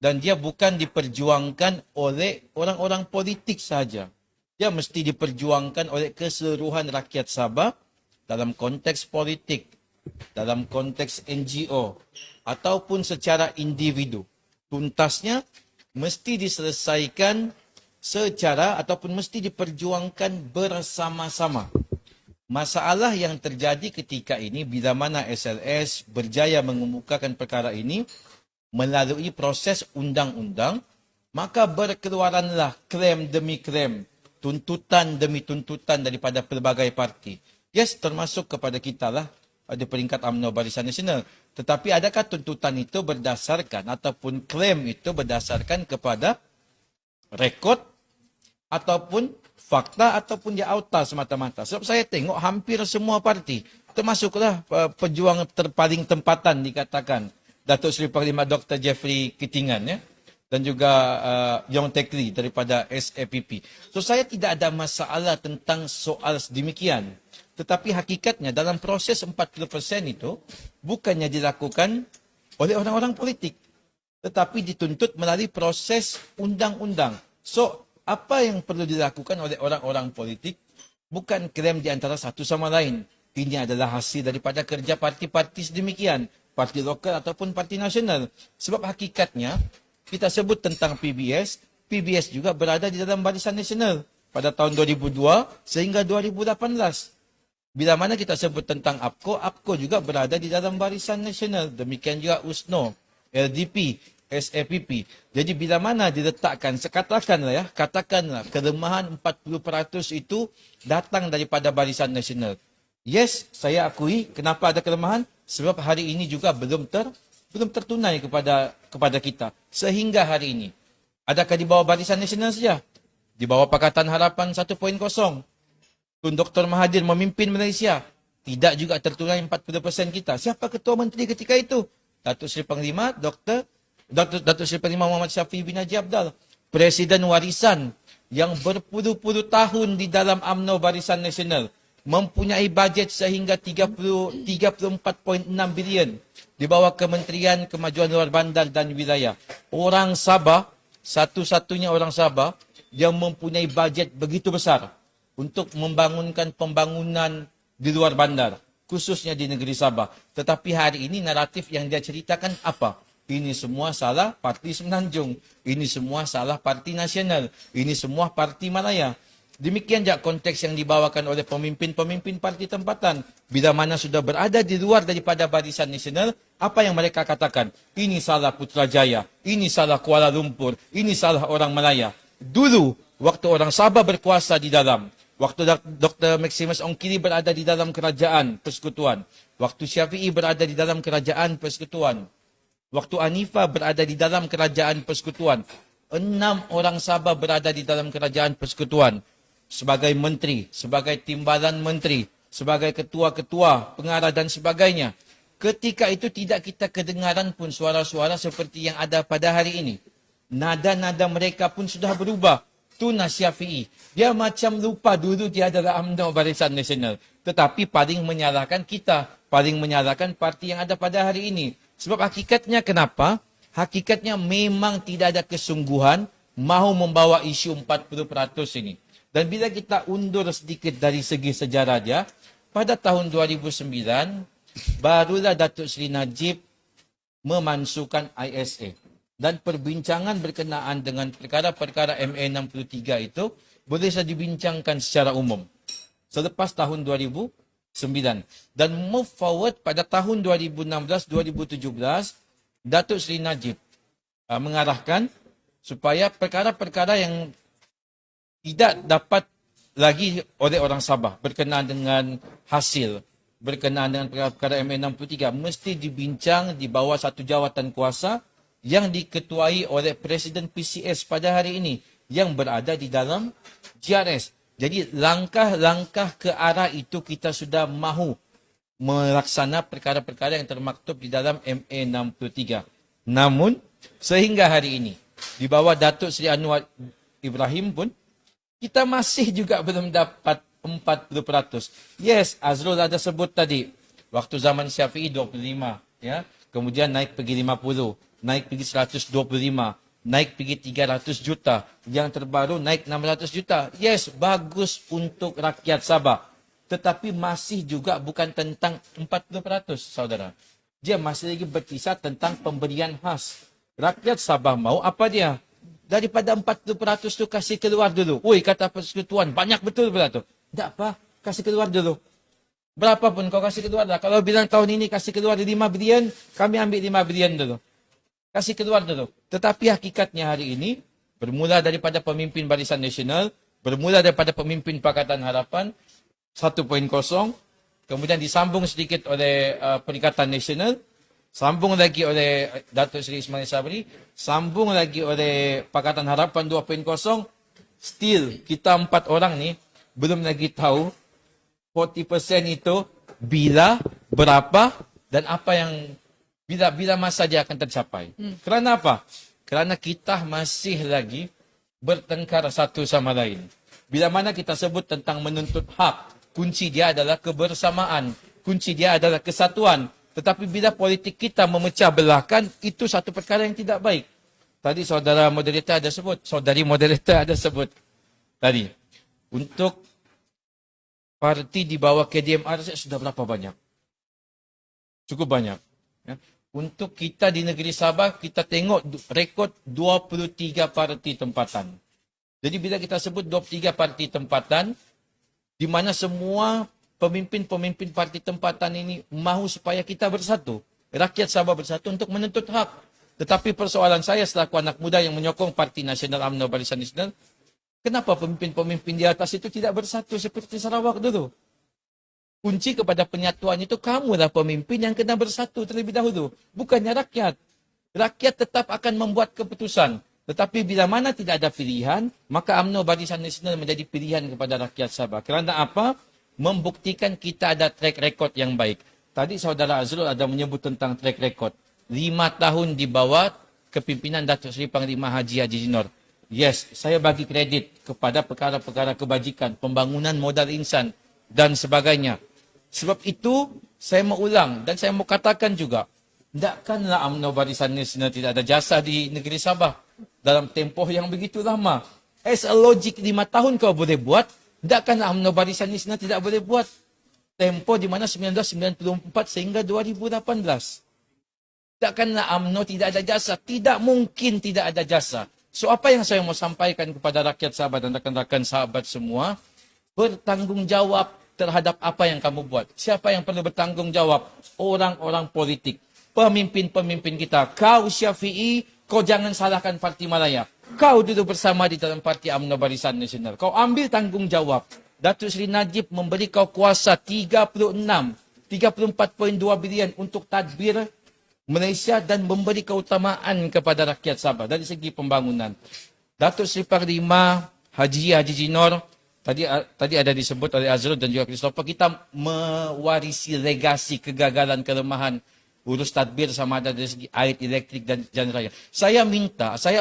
Dan dia bukan diperjuangkan oleh orang-orang politik sahaja. Dia mesti diperjuangkan oleh keseluruhan rakyat Sabah dalam konteks politik, dalam konteks NGO, ataupun secara individu. Tuntasnya mesti diselesaikan secara ataupun mesti diperjuangkan bersama-sama. Masalah yang terjadi ketika ini bila mana SLS berjaya mengemukakan perkara ini melalui proses undang-undang, maka berkeluaranlah klaim demi klaim, tuntutan demi tuntutan daripada pelbagai parti. Yes, termasuk kepada kita lah di peringkat UMNO Barisan Nasional. Tetapi adakah tuntutan itu berdasarkan ataupun klaim itu berdasarkan kepada rekod ataupun fakta ataupun dia auta semata-mata. Sebab saya tengok hampir semua parti, termasuklah pejuang terpaling tempatan dikatakan Datuk Seri Panglima Dr. Jeffrey Kitingan, ya, dan juga Yong Tekri daripada SAPP. So saya tidak ada masalah tentang soal sedemikian. Tetapi hakikatnya dalam proses 40% itu bukannya dilakukan oleh orang-orang politik, tetapi dituntut melalui proses undang-undang. So apa yang perlu dilakukan oleh orang-orang politik bukan klaim di antara satu sama lain. Ini adalah hasil daripada kerja parti-parti sedemikian, parti lokal ataupun parti nasional. Sebab hakikatnya kita sebut tentang PBS, PBS juga berada di dalam Barisan Nasional pada tahun 2002 sehingga 2018. Bila mana kita sebut tentang APCO, APCO juga berada di dalam Barisan Nasional. Demikian juga USNO, LDP, SAPP. Jadi bila mana diletakkan, katakanlah kelemahan 40% itu datang daripada Barisan Nasional. Yes, saya akui kenapa ada kelemahan. Sebab hari ini juga belum tertunai kepada kita. Sehingga hari ini. Adakah di bawah Barisan Nasional saja? Di bawah Pakatan Harapan 1.0. Tun Dr. Mahathir memimpin Malaysia. Tidak juga tertunai 40% kita. Siapa Ketua Menteri ketika itu? Datuk Seri Panglima Datuk Seri Panglima Muhammad Syafiee bin Haji Abdal. Presiden warisan yang berpuluh-puluh tahun di dalam UMNO Barisan Nasional. Mempunyai bajet sehingga 34.6 bilion di bawah Kementerian Kemajuan Luar Bandar dan Wilayah. Orang Sabah, satu-satunya orang Sabah yang mempunyai bajet begitu besar untuk membangunkan pembangunan di luar bandar, khususnya di negeri Sabah. Tetapi hari ini naratif yang dia ceritakan apa? Ini semua salah Parti Semenanjung. Ini semua salah Parti Nasional. Ini semua Parti Malaya. Demikian juga konteks yang dibawakan oleh pemimpin-pemimpin parti tempatan. Bila mana sudah berada di luar daripada barisan nasional, apa yang mereka katakan? Ini salah Putrajaya, ini salah Kuala Lumpur, ini salah orang Malaya. Dulu, waktu orang Sabah berkuasa di dalam, waktu Dr. Maximus Ongkiri berada di dalam kerajaan persekutuan, waktu Syafi'i berada di dalam kerajaan persekutuan, waktu Anifah berada di dalam kerajaan persekutuan, 6 orang Sabah berada di dalam kerajaan persekutuan, sebagai menteri, sebagai timbalan menteri, sebagai ketua-ketua, pengarah dan sebagainya. Ketika itu tidak kita kedengaran pun suara-suara seperti yang ada pada hari ini. Nada-nada mereka pun sudah berubah. Tuna Syafi'i. Dia macam lupa dulu dia adalah UMNO Barisan Nasional. Tetapi paling menyalahkan kita. Paling menyalahkan parti yang ada pada hari ini. Sebab hakikatnya kenapa? Hakikatnya memang tidak ada kesungguhan mahu membawa isu 40% ini. Dan bila kita undur sedikit dari segi sejarah dia, pada tahun 2009, barulah Datuk Seri Najib memansuhkan ISA. Dan perbincangan berkenaan dengan perkara-perkara MA63 itu boleh saja dibincangkan secara umum. Selepas tahun 2009. Dan move forward pada tahun 2016-2017, Datuk Seri Najib mengarahkan supaya perkara-perkara yang tidak dapat lagi oleh orang Sabah berkenaan dengan hasil, berkenaan dengan perkara MA63 mesti dibincang di bawah satu jawatan kuasa yang diketuai oleh Presiden PCS pada hari ini yang berada di dalam GRS. Jadi langkah-langkah ke arah itu kita sudah mahu melaksana perkara-perkara yang termaktub di dalam MA63. Namun sehingga hari ini di bawah Datuk Seri Anwar Ibrahim pun kita masih juga belum dapat 40%. Yes, Azrul ada sebut tadi. Waktu zaman Syafi'i 25. Ya. Kemudian naik pergi 50. Naik pergi 125. Naik pergi 300 juta. Yang terbaru naik 600 juta. Yes, bagus untuk rakyat Sabah. Tetapi masih juga bukan tentang 40%, saudara. Dia masih lagi berkisar tentang pemberian khas. Rakyat Sabah mau apa dia? Daripada 40% tu kasih keluar dulu. Oi, kata persekutuan, banyak betul pula tu. Tak apa, kasih keluar dulu. Berapa pun kau kasih keluar dah. Kalau bilang tahun ini kasih keluar 5 bilion, kami ambil 5 bilion dulu. Kasih keluar dulu. Tetapi hakikatnya hari ini, bermula daripada pemimpin Barisan Nasional, bermula daripada pemimpin Pakatan Harapan, 1.0, kemudian disambung sedikit oleh Perikatan Nasional, sambung lagi oleh Datuk Seri Ismail Sabri, sambung lagi oleh Pakatan Harapan 2.0, still kita 4 orang ni belum lagi tahu 40% itu bila, berapa dan apa yang bila masa dia akan tercapai. Kerana apa? Kerana kita masih lagi bertengkar satu sama lain. Bila mana kita sebut tentang menuntut hak, kunci dia adalah kebersamaan, kunci dia adalah kesatuan. Tetapi bila politik kita memecah belahkan, itu satu perkara yang tidak baik. Tadi saudara moderator ada sebut, saudari moderator ada sebut tadi. Untuk parti di bawah KDMR sudah berapa banyak? Cukup banyak. Ya. Untuk kita di negeri Sabah, kita tengok rekod 23 parti tempatan. Jadi bila kita sebut 23 parti tempatan, di mana semua pemimpin-pemimpin parti tempatan ini mahu supaya kita bersatu. Rakyat Sabah bersatu untuk menuntut hak. Tetapi persoalan saya selaku anak muda yang menyokong Parti Nasional UMNO Barisan Nasional, kenapa pemimpin-pemimpin di atas itu tidak bersatu seperti Sarawak dulu? Kunci kepada penyatuan itu kamulah pemimpin yang kena bersatu terlebih dahulu. Bukannya rakyat. Rakyat tetap akan membuat keputusan. Tetapi bila mana tidak ada pilihan, maka UMNO Barisan Nasional menjadi pilihan kepada rakyat Sabah. Kerana apa? Membuktikan kita ada track record yang baik. Tadi saudara Azrul ada menyebut tentang track record. 5 tahun di bawah kepimpinan Datuk Seri Panglima Haji Jinor. Yes, saya bagi kredit kepada perkara-perkara kebajikan, pembangunan modal insan dan sebagainya. Sebab itu, saya mau ulang dan saya mau katakan juga, takkanlah UMNO Barisan Nasional tidak ada jasa di negeri Sabah dalam tempoh yang begitu lama. As a logic 5 tahun kau boleh buat, takkanlah UMNO Barisan Nasional tidak boleh buat. Tempoh di mana 1994 sehingga 2018. Takkanlah UMNO tidak ada jasa. Tidak mungkin tidak ada jasa. So apa yang saya mau sampaikan kepada rakyat Sabah dan rakan-rakan sahabat semua, bertanggungjawab terhadap apa yang kamu buat. Siapa yang perlu bertanggung jawab? Orang-orang politik. Pemimpin-pemimpin kita. Kau Syafi'i, kau jangan salahkan Parti Malaya. Kau duduk bersama di dalam Parti UMNO Barisan Nasional. Kau ambil tanggung jawab. Datuk Seri Najib memberi kau kuasa 34.2 bilion untuk tadbir Malaysia dan memberi keutamaan kepada rakyat Sabah dari segi pembangunan. Datuk Seri Panglima Haji Jinor tadi ada disebut oleh Azrul dan juga Christopher, kita mewarisi legasi kegagalan kelemahan urus tadbir sama ada dari segi air, elektrik dan jalan raya. Saya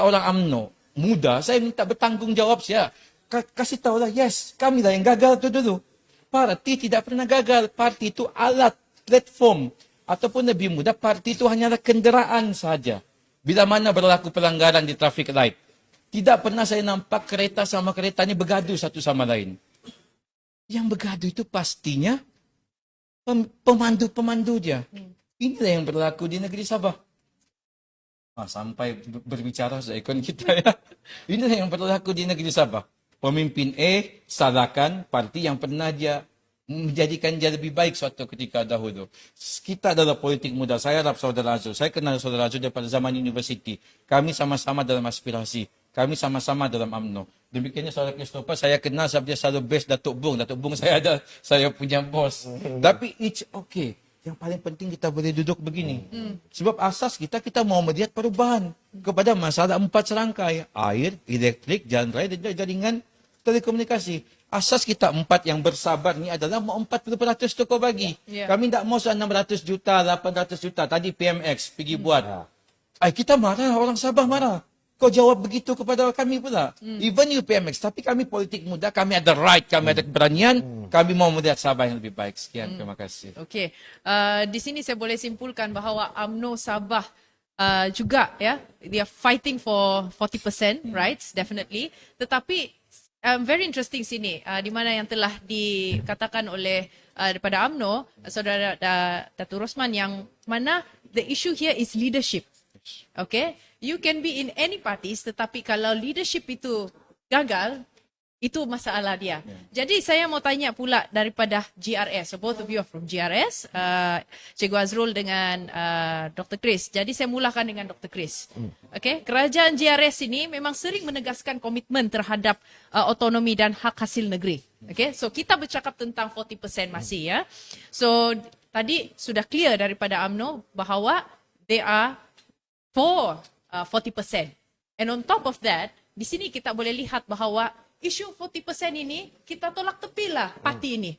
orang UMNO muda, saya minta bertanggung jawab saya. Kasih tahulah, yes, kami lah yang gagal tu dulu. Parti tidak pernah gagal. Parti itu alat, platform. Ataupun lebih mudah, parti itu hanyalah kenderaan saja. Bila mana berlaku pelanggaran di traffic light. Tidak pernah saya nampak kereta sama kereta ini bergaduh satu sama lain. Yang bergaduh itu pastinya pemandu-pemandu dia. Inilah yang berlaku di negeri Sabah. Sampai berbicara seekon kita ya. Inilah yang berlaku di negeri Sabah. Pemimpin salahkan parti yang pernah dia menjadikan dia lebih baik suatu ketika dahulu. Kita adalah politik muda. Saya harap Saudara Azul. Saya kenal Saudara Azul daripada zaman universiti. Kami sama-sama dalam aspirasi. Kami sama-sama dalam UMNO. Demikiannya Saudara Christopher, saya kenal sebab dia selalu best Datuk Bung. Datuk Bung saya punya bos. Tapi it's okay. Yang paling penting kita boleh duduk begini. Sebab asas kita mau melihat perubahan kepada masalah 4 serangkai. Air, elektrik, jalan raya dan jaringan telekomunikasi. Asas kita 4 yang bersabar ni adalah mau 40% tu kau bagi. Kami tak mau 600 juta, 800 juta. Tadi PMX pergi buat. Kita marah, orang Sabah marah. Kau jawab begitu kepada kami pula. Even you PMX, tapi kami politik muda, kami ada right, kami ada keberanian, kami mau melihat Sabah yang lebih baik. Sekian, terima kasih. Okey, di sini saya boleh simpulkan bahawa UMNO Sabah juga ya, they are fighting for 40% rights, definitely. Tetapi very interesting sini, di mana yang telah dikatakan oleh daripada UMNO, Saudara Datuk Rosman, yang mana the issue here is leadership. Okay, you can be in any parties, tetapi kalau leadership itu gagal, itu masalah dia. Jadi saya mau tanya pula daripada GRS. So both of you are from GRS, Cikgu Azrul dengan Dr. Chris. Jadi saya mulakan dengan Dr. Chris. Okay, kerajaan GRS ini memang sering menegaskan komitmen terhadap autonomi dan hak hasil negeri. Okay, so kita bercakap tentang 40% masih ya. So tadi sudah clear daripada UMNO bahawa they are for 40%. And on top of that, di sini kita boleh lihat bahawa isu 40% ini kita tolak tepilah parti ini.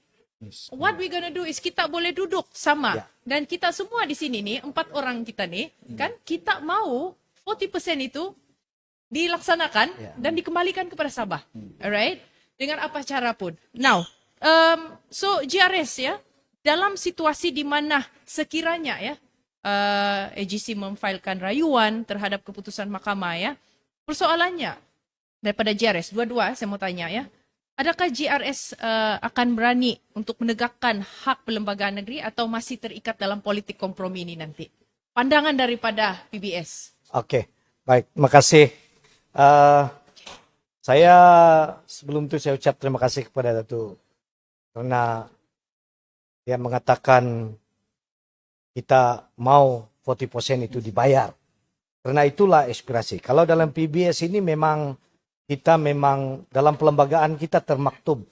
What we gonna do is kita boleh duduk sama dan kita semua di sini ni 4 orang kita ni kan kita mau 40% itu dilaksanakan dan dikembalikan kepada Sabah. Alright? Dengan apa cara pun. Now, so GRS ya, dalam situasi di mana sekiranya ya AGC memfailkan rayuan terhadap keputusan mahkamah ya. Persoalannya daripada GRS, dua-dua saya mau tanya ya. Adakah GRS akan berani untuk menegakkan hak perlembagaan negeri atau masih terikat dalam politik kompromi ini nanti? Pandangan daripada PBS. Oke, baik. Terima kasih. Saya sebelum itu saya ucap terima kasih kepada Datuk karena dia mengatakan kita mau 40% itu dibayar. Karena itulah aspirasi. Kalau dalam PBS ini kita memang dalam pelembagaan kita termaktub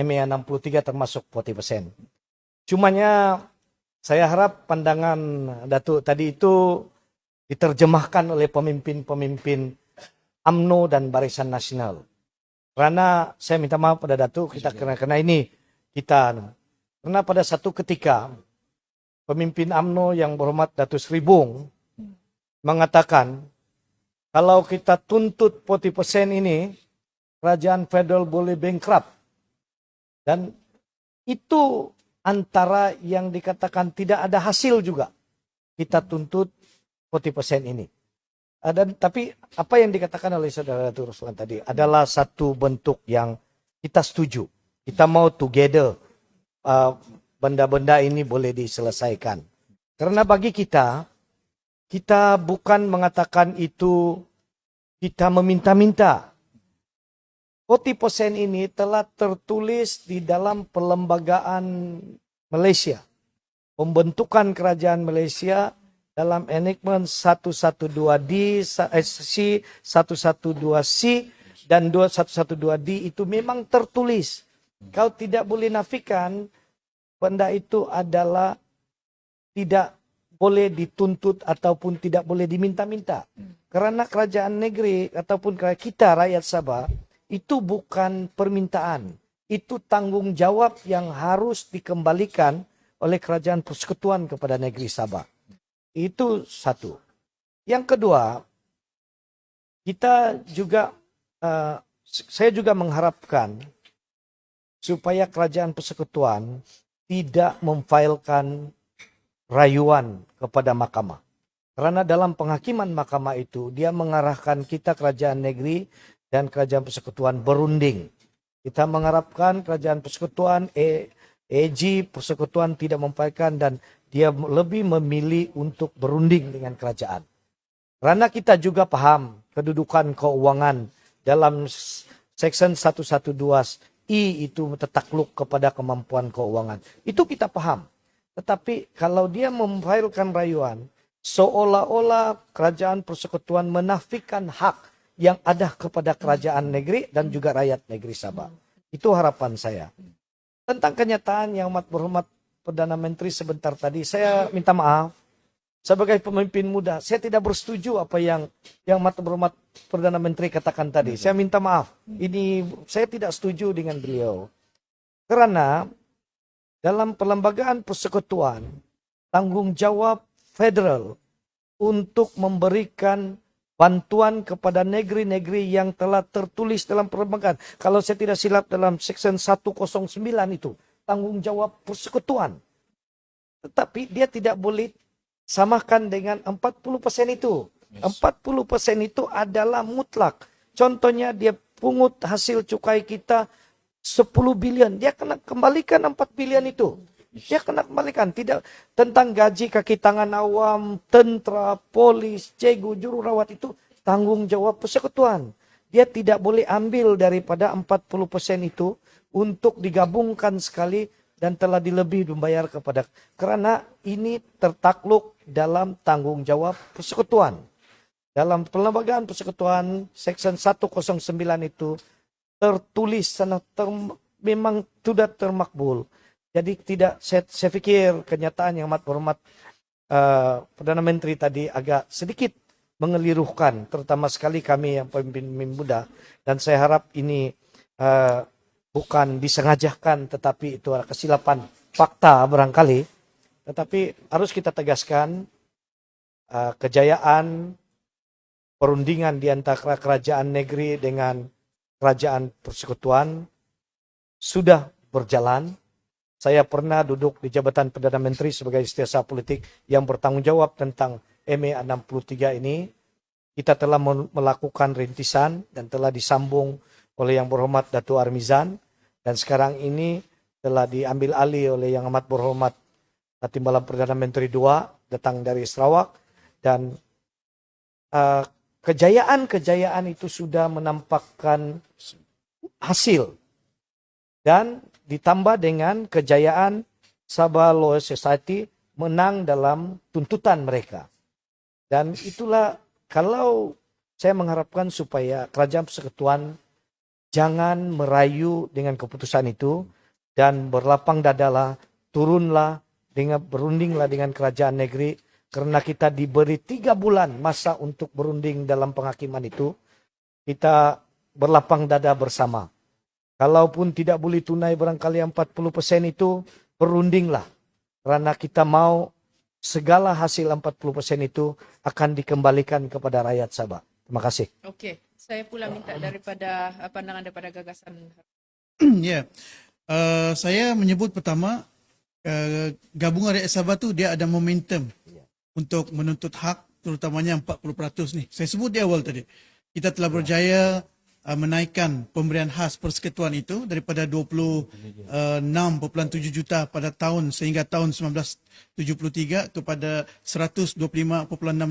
MA 63 termasuk 40%. Cumanya saya harap pandangan Datuk tadi itu diterjemahkan oleh pemimpin-pemimpin UMNO dan Barisan Nasional. Karena saya minta maaf pada Datuk karena ini karena pada satu ketika pemimpin UMNO yang berhormat Datuk Seri Bung mengatakan kalau kita tuntut 40% ini kerajaan federal boleh bankrupt. Dan itu antara yang dikatakan tidak ada hasil juga. Kita tuntut 40% ini. Tapi apa yang dikatakan oleh Saudara Datuk Roslan tadi adalah satu bentuk yang kita setuju. Kita mau together benda-benda ini boleh diselesaikan. Karena bagi kita bukan mengatakan itu kita meminta-minta. 40% ini telah tertulis di dalam perlembagaan Malaysia. Pembentukan kerajaan Malaysia dalam enactment 112D, C, 112C, dan 112D itu memang tertulis. Kau tidak boleh nafikan benda itu adalah tidak boleh dituntut ataupun tidak boleh diminta-minta. Karena kerajaan negeri ataupun kita rakyat Sabah itu bukan permintaan. Itu tanggung jawab yang harus dikembalikan oleh kerajaan persekutuan kepada negeri Sabah. Itu satu. Yang kedua, saya juga mengharapkan supaya kerajaan persekutuan tidak memfailkan rayuan kepada mahkamah. Karena dalam penghakiman mahkamah itu, dia mengarahkan kita kerajaan negeri dan kerajaan persekutuan berunding. Kita mengharapkan kerajaan persekutuan, AG persekutuan tidak memfailkan dan dia lebih memilih untuk berunding dengan kerajaan. Karena kita juga paham kedudukan keuangan dalam Section 112I itu tertakluk kepada kemampuan keuangan. Itu kita paham. Tetapi kalau dia memfailkan rayuan, seolah-olah kerajaan persekutuan menafikan hak yang ada kepada kerajaan negeri dan juga rakyat negeri Sabah. Itu harapan saya. Tentang kenyataan yang amat berhormat Perdana Menteri sebentar tadi, saya minta maaf. Sebagai pemimpin muda, saya tidak bersetuju apa yang amat berhormat Perdana Menteri katakan tadi. Saya minta maaf. Ini saya tidak setuju dengan beliau. Karena dalam perlembagaan persekutuan, tanggung jawab federal untuk memberikan bantuan kepada negeri-negeri yang telah tertulis dalam perlembagaan. Kalau saya tidak silap dalam Section 109 itu, tanggung jawab persekutuan. Tetapi dia tidak boleh samakan dengan 40% itu. 40% itu adalah mutlak. Contohnya dia pungut hasil cukai kita 10 bilion. Dia kena kembalikan 4 bilion itu. Dia kena kembalikan. Tidak tentang gaji kaki tangan awam, tentera, polis, cikgu, jururawat itu tanggung jawab persekutuan. Dia tidak boleh ambil daripada 40% itu untuk digabungkan sekali dan telah dilebih membayar kepada. Karena ini tertakluk dalam tanggung jawab persekutuan. Dalam perlembagaan persekutuan Section 109 itu tertulis memang sudah termakbul. Jadi tidak, saya pikir kenyataan yang amat berhormat Perdana Menteri tadi agak sedikit mengelirukan, terutama sekali kami yang pemimpin muda. Dan saya harap ini bukan disengajakan, tetapi itu adalah kesilapan fakta barangkali. Tetapi harus kita tegaskan kejayaan perundingan di antara kerajaan negeri dengan kerajaan persekutuan sudah berjalan. Saya pernah duduk di jabatan Perdana Menteri sebagai setiausaha politik yang bertanggung jawab tentang MA 63 ini. Kita telah melakukan rintisan dan telah disambung oleh Yang Berhormat Dato' Armizan. Dan sekarang ini telah diambil alih oleh Yang Amat Berhormat Timbalan Perdana Menteri II datang dari Sarawak. Dan kejayaan-kejayaan itu sudah menampakkan hasil. Dan ditambah dengan kejayaan Sabah Law Society menang dalam tuntutan mereka. Dan itulah kalau saya mengharapkan supaya kerajaan persekutuan jangan merayu dengan keputusan itu dan berlapang dadalah, turunlah, berundinglah dengan kerajaan negeri. Karena kita diberi 3 bulan masa untuk berunding dalam penghakiman itu, kita berlapang dada bersama. Kalaupun tidak boleh tunai barangkali 40% itu, berundinglah. Karena kita mau segala hasil 40% itu akan dikembalikan kepada rakyat Sabah. Terima kasih. Okey, saya pula minta daripada pandangan daripada gagasan. Ya, saya menyebut pertama gabungan rakyat Sabah tu dia ada momentum untuk menuntut hak terutamanya 40% ni. Saya sebut di awal tadi. Kita telah berjaya menaikkan pemberian khas persekutuan itu daripada 26.7 juta pada tahun sehingga tahun 1973 kepada 125.6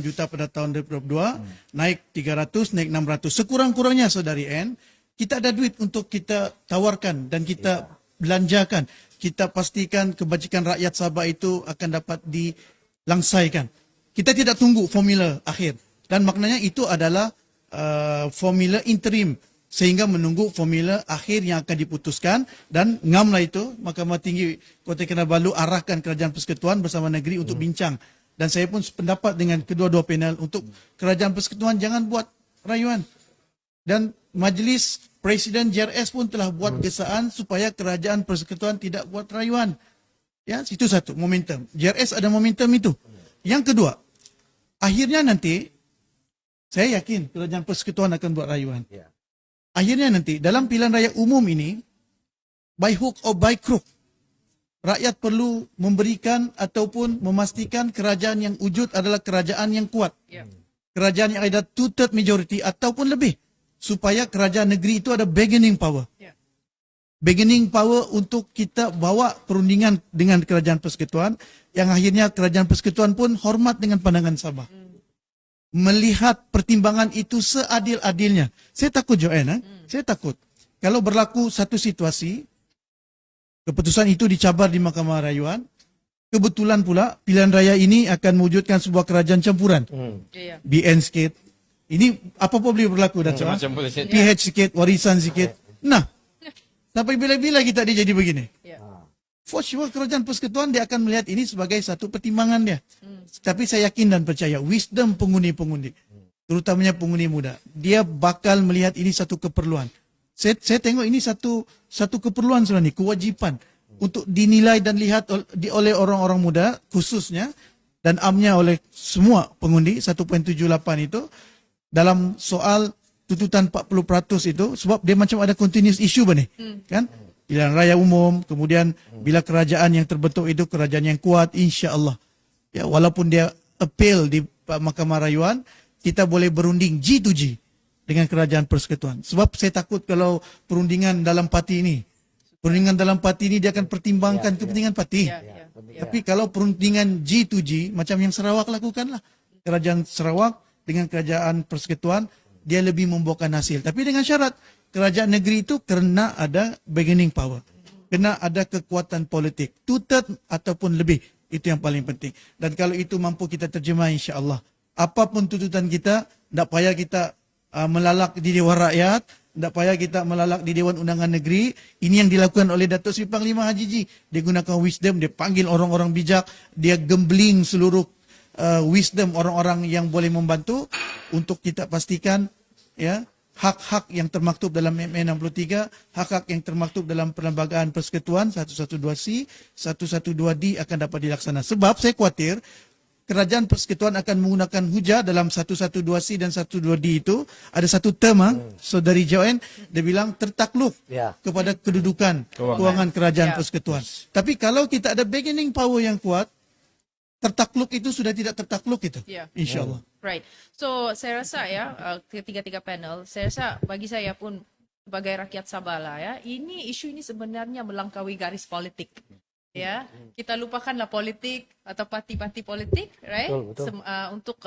juta pada tahun 2022, naik 300, naik 600. Sekurang-kurangnya saudari N, kita ada duit untuk kita tawarkan dan kita belanjakan. Kita pastikan kebajikan rakyat Sabah itu akan dapat dilangsaikan. Kita tidak tunggu formula akhir. Dan maknanya itu adalah formula interim sehingga menunggu formula akhir yang akan diputuskan, dan ngamlah itu Mahkamah Tinggi Kota Kinabalu arahkan Kerajaan Persekutuan bersama negeri untuk bincang. Dan saya pun sependapat dengan kedua-dua panel untuk Kerajaan Persekutuan jangan buat rayuan. Dan Majlis Presiden JRS pun telah buat gesaan supaya Kerajaan Persekutuan tidak buat rayuan. Ya, itu satu momentum. JRS ada momentum itu. Yang kedua, akhirnya nanti saya yakin Kerajaan Persekutuan akan buat rayuan. Ya. Akhirnya nanti dalam pilihan raya umum ini, by hook or by crook, rakyat perlu memberikan ataupun memastikan kerajaan yang wujud adalah kerajaan yang kuat. Yeah. Kerajaan yang ada two-third majority ataupun lebih. Supaya kerajaan negeri itu ada bargaining power. Yeah. Bargaining power untuk kita bawa perundingan dengan Kerajaan Persekutuan yang akhirnya Kerajaan Persekutuan pun hormat dengan pandangan Sabah. Melihat pertimbangan itu seadil-adilnya. Saya takut Joanna, saya takut. Kalau berlaku satu situasi, keputusan itu dicabar di Mahkamah Rayuan, kebetulan pula pilihan raya ini akan mewujudkan sebuah kerajaan campuran. Yeah. BN sikit. Ini apa-apa boleh berlaku dan soal. Macam boleh set. PH sikit, warisan sikit. Nah, sampai bila-bila kita dia jadi begini? Yeah. For sure Kerajaan Persekutuan dia akan melihat ini sebagai satu pertimbangan dia. Tapi saya yakin dan percaya wisdom pengundi-pengundi, terutamanya pengundi muda, dia bakal melihat ini satu keperluan. Saya tengok ini satu keperluan sebenarnya, kewajipan untuk dinilai dan lihat oleh orang-orang muda khususnya dan amnya oleh semua pengundi 1.78 itu dalam soal tuntutan 40% itu, sebab dia macam ada continuous issue bani, kan? Pilihan raya umum, kemudian bila kerajaan yang terbentuk itu kerajaan yang kuat, insya-Allah. Ya, walaupun dia appeal di Mahkamah Rayuan, kita boleh berunding G2G dengan Kerajaan Persekutuan. Sebab saya takut kalau perundingan dalam parti ini dia akan pertimbangkan kepentingan parti. Yeah. Tapi kalau perundingan G2G macam yang Sarawak lakukanlah, Kerajaan Sarawak dengan Kerajaan Persekutuan, dia lebih membuahkan hasil. Tapi dengan syarat kerajaan negeri itu kena ada bargaining power, kena ada kekuatan politik, two-third ataupun lebih. Itu yang paling penting. Dan kalau itu mampu kita terjemah, insya-Allah, apapun tuntutan kita, tak payah kita melalak di Dewan Rakyat, tak payah kita melalak di Dewan Undangan Negeri. Ini yang dilakukan oleh Datuk Seri Panglima Haji Ji. Dia gunakan wisdom, dia panggil orang-orang bijak, dia gambling seluruh wisdom orang-orang yang boleh membantu untuk kita pastikan ya hak-hak yang termaktub dalam MA 63, hak-hak yang termaktub dalam Perlembagaan Persekutuan 112C, 112D akan dapat dilaksanakan. Sebab saya khawatir Kerajaan Persekutuan akan menggunakan hujah dalam 112C dan 112D itu. Ada satu term, Saudari Joanne, dia bilang tertakluk kepada kedudukan kewangan Kerajaan Persekutuan. Tapi kalau kita ada bargaining power yang kuat, tertakluk itu sudah tidak tertakluk itu. InsyaAllah. Right. So saya rasa ya ketiga-tiga panel, saya rasa bagi saya pun sebagai rakyat Sabah lah ya, isu ini sebenarnya melangkaui garis politik. Ya, kita lupakanlah politik atau parti-parti politik, right? Betul. Untuk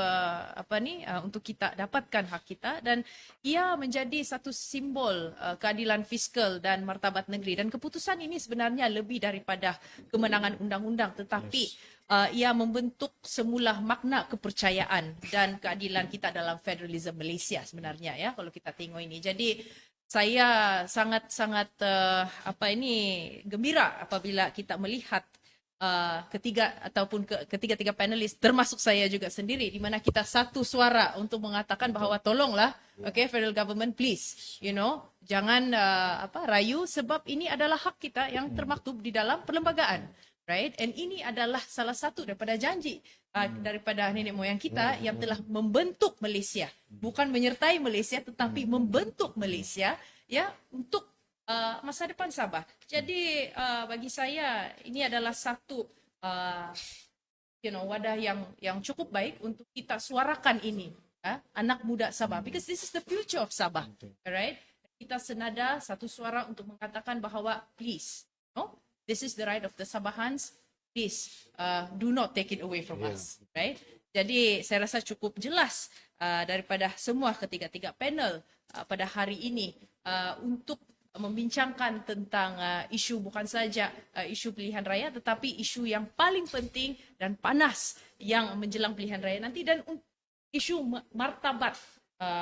untuk kita dapatkan hak kita, dan ia menjadi satu simbol keadilan fiskal dan martabat negeri. Dan keputusan ini sebenarnya lebih daripada kemenangan undang-undang, tetapi ia membentuk semula makna kepercayaan dan keadilan kita dalam federalisme Malaysia sebenarnya ya, kalau kita tengok ini. Jadi saya sangat-sangat gembira apabila kita melihat ketiga-tiga panelis, termasuk saya juga sendiri, di mana kita satu suara untuk mengatakan bahawa tolonglah, okay, federal government please, jangan rayu, sebab ini adalah hak kita yang termaktub di dalam perlembagaan. Right? And ini adalah salah satu daripada janji daripada nenek moyang kita yang telah membentuk Malaysia, bukan menyertai Malaysia tetapi membentuk Malaysia ya untuk masa depan Sabah. Jadi bagi saya ini adalah satu wadah yang cukup baik untuk kita suarakan ini, anak muda Sabah, because this is the future of Sabah, alright? kita senada satu suara untuk mengatakan bahawa please, no, this is the right of the Sabahans. Please, do not take it away from us, right? Jadi saya rasa cukup jelas daripada semua ketiga-tiga panel pada hari ini untuk membincangkan tentang isu bukan saja isu pilihan raya tetapi isu yang paling penting dan panas yang menjelang pilihan raya nanti dan isu martabat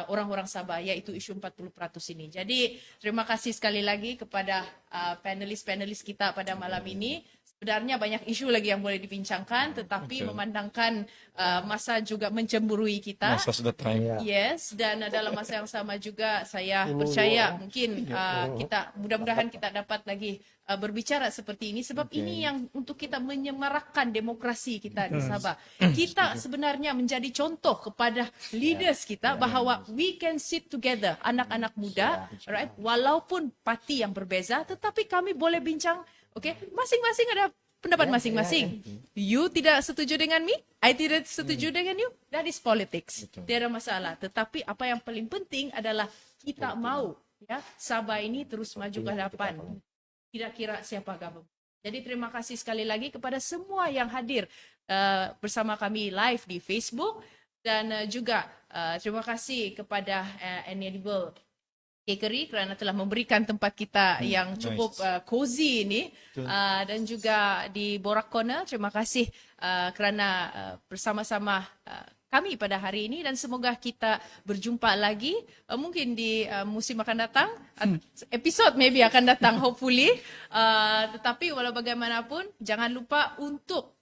orang-orang Sabah iaitu isu 40% ini. Jadi terima kasih sekali lagi kepada panelis-panelis kita pada malam ini. Sebenarnya banyak isu lagi yang boleh dibincangkan tetapi memandangkan masa juga mencemburui kita. Masa sudah time. Yes, dan dalam masa yang sama juga saya percaya mungkin kita mudah-mudahan kita dapat lagi berbicara seperti ini sebab ini yang untuk kita menyemarakkan demokrasi kita di Sabah. Kita sebenarnya menjadi contoh kepada leaders kita bahawa we can sit together, anak-anak muda, right? Walaupun parti yang berbeza tetapi kami boleh bincang, okay? Masing-masing ada pendapat masing-masing. You tidak setuju dengan me, I tidak setuju dengan you. That is politics. Tiada masalah. Tetapi apa yang paling penting adalah kita mau ya Sabah ini terus maju ke hadapan. Tidak kira siapa government. Jadi terima kasih sekali lagi kepada semua yang hadir bersama kami live di Facebook dan juga terima kasih kepada Enable Bakery kerana telah memberikan tempat kita yang cukup cozy ini dan juga di Borak Corner terima kasih kerana bersama-sama kami pada hari ini dan semoga kita berjumpa lagi mungkin di musim akan datang episod maybe akan datang hopefully tetapi walau bagaimanapun jangan lupa untuk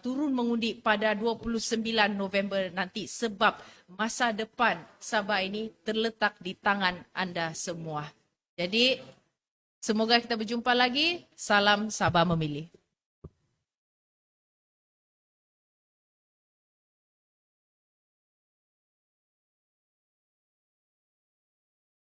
turun mengundi pada 29 November nanti sebab masa depan Sabah ini terletak di tangan anda semua. Jadi semoga kita berjumpa lagi. Salam Sabah memilih.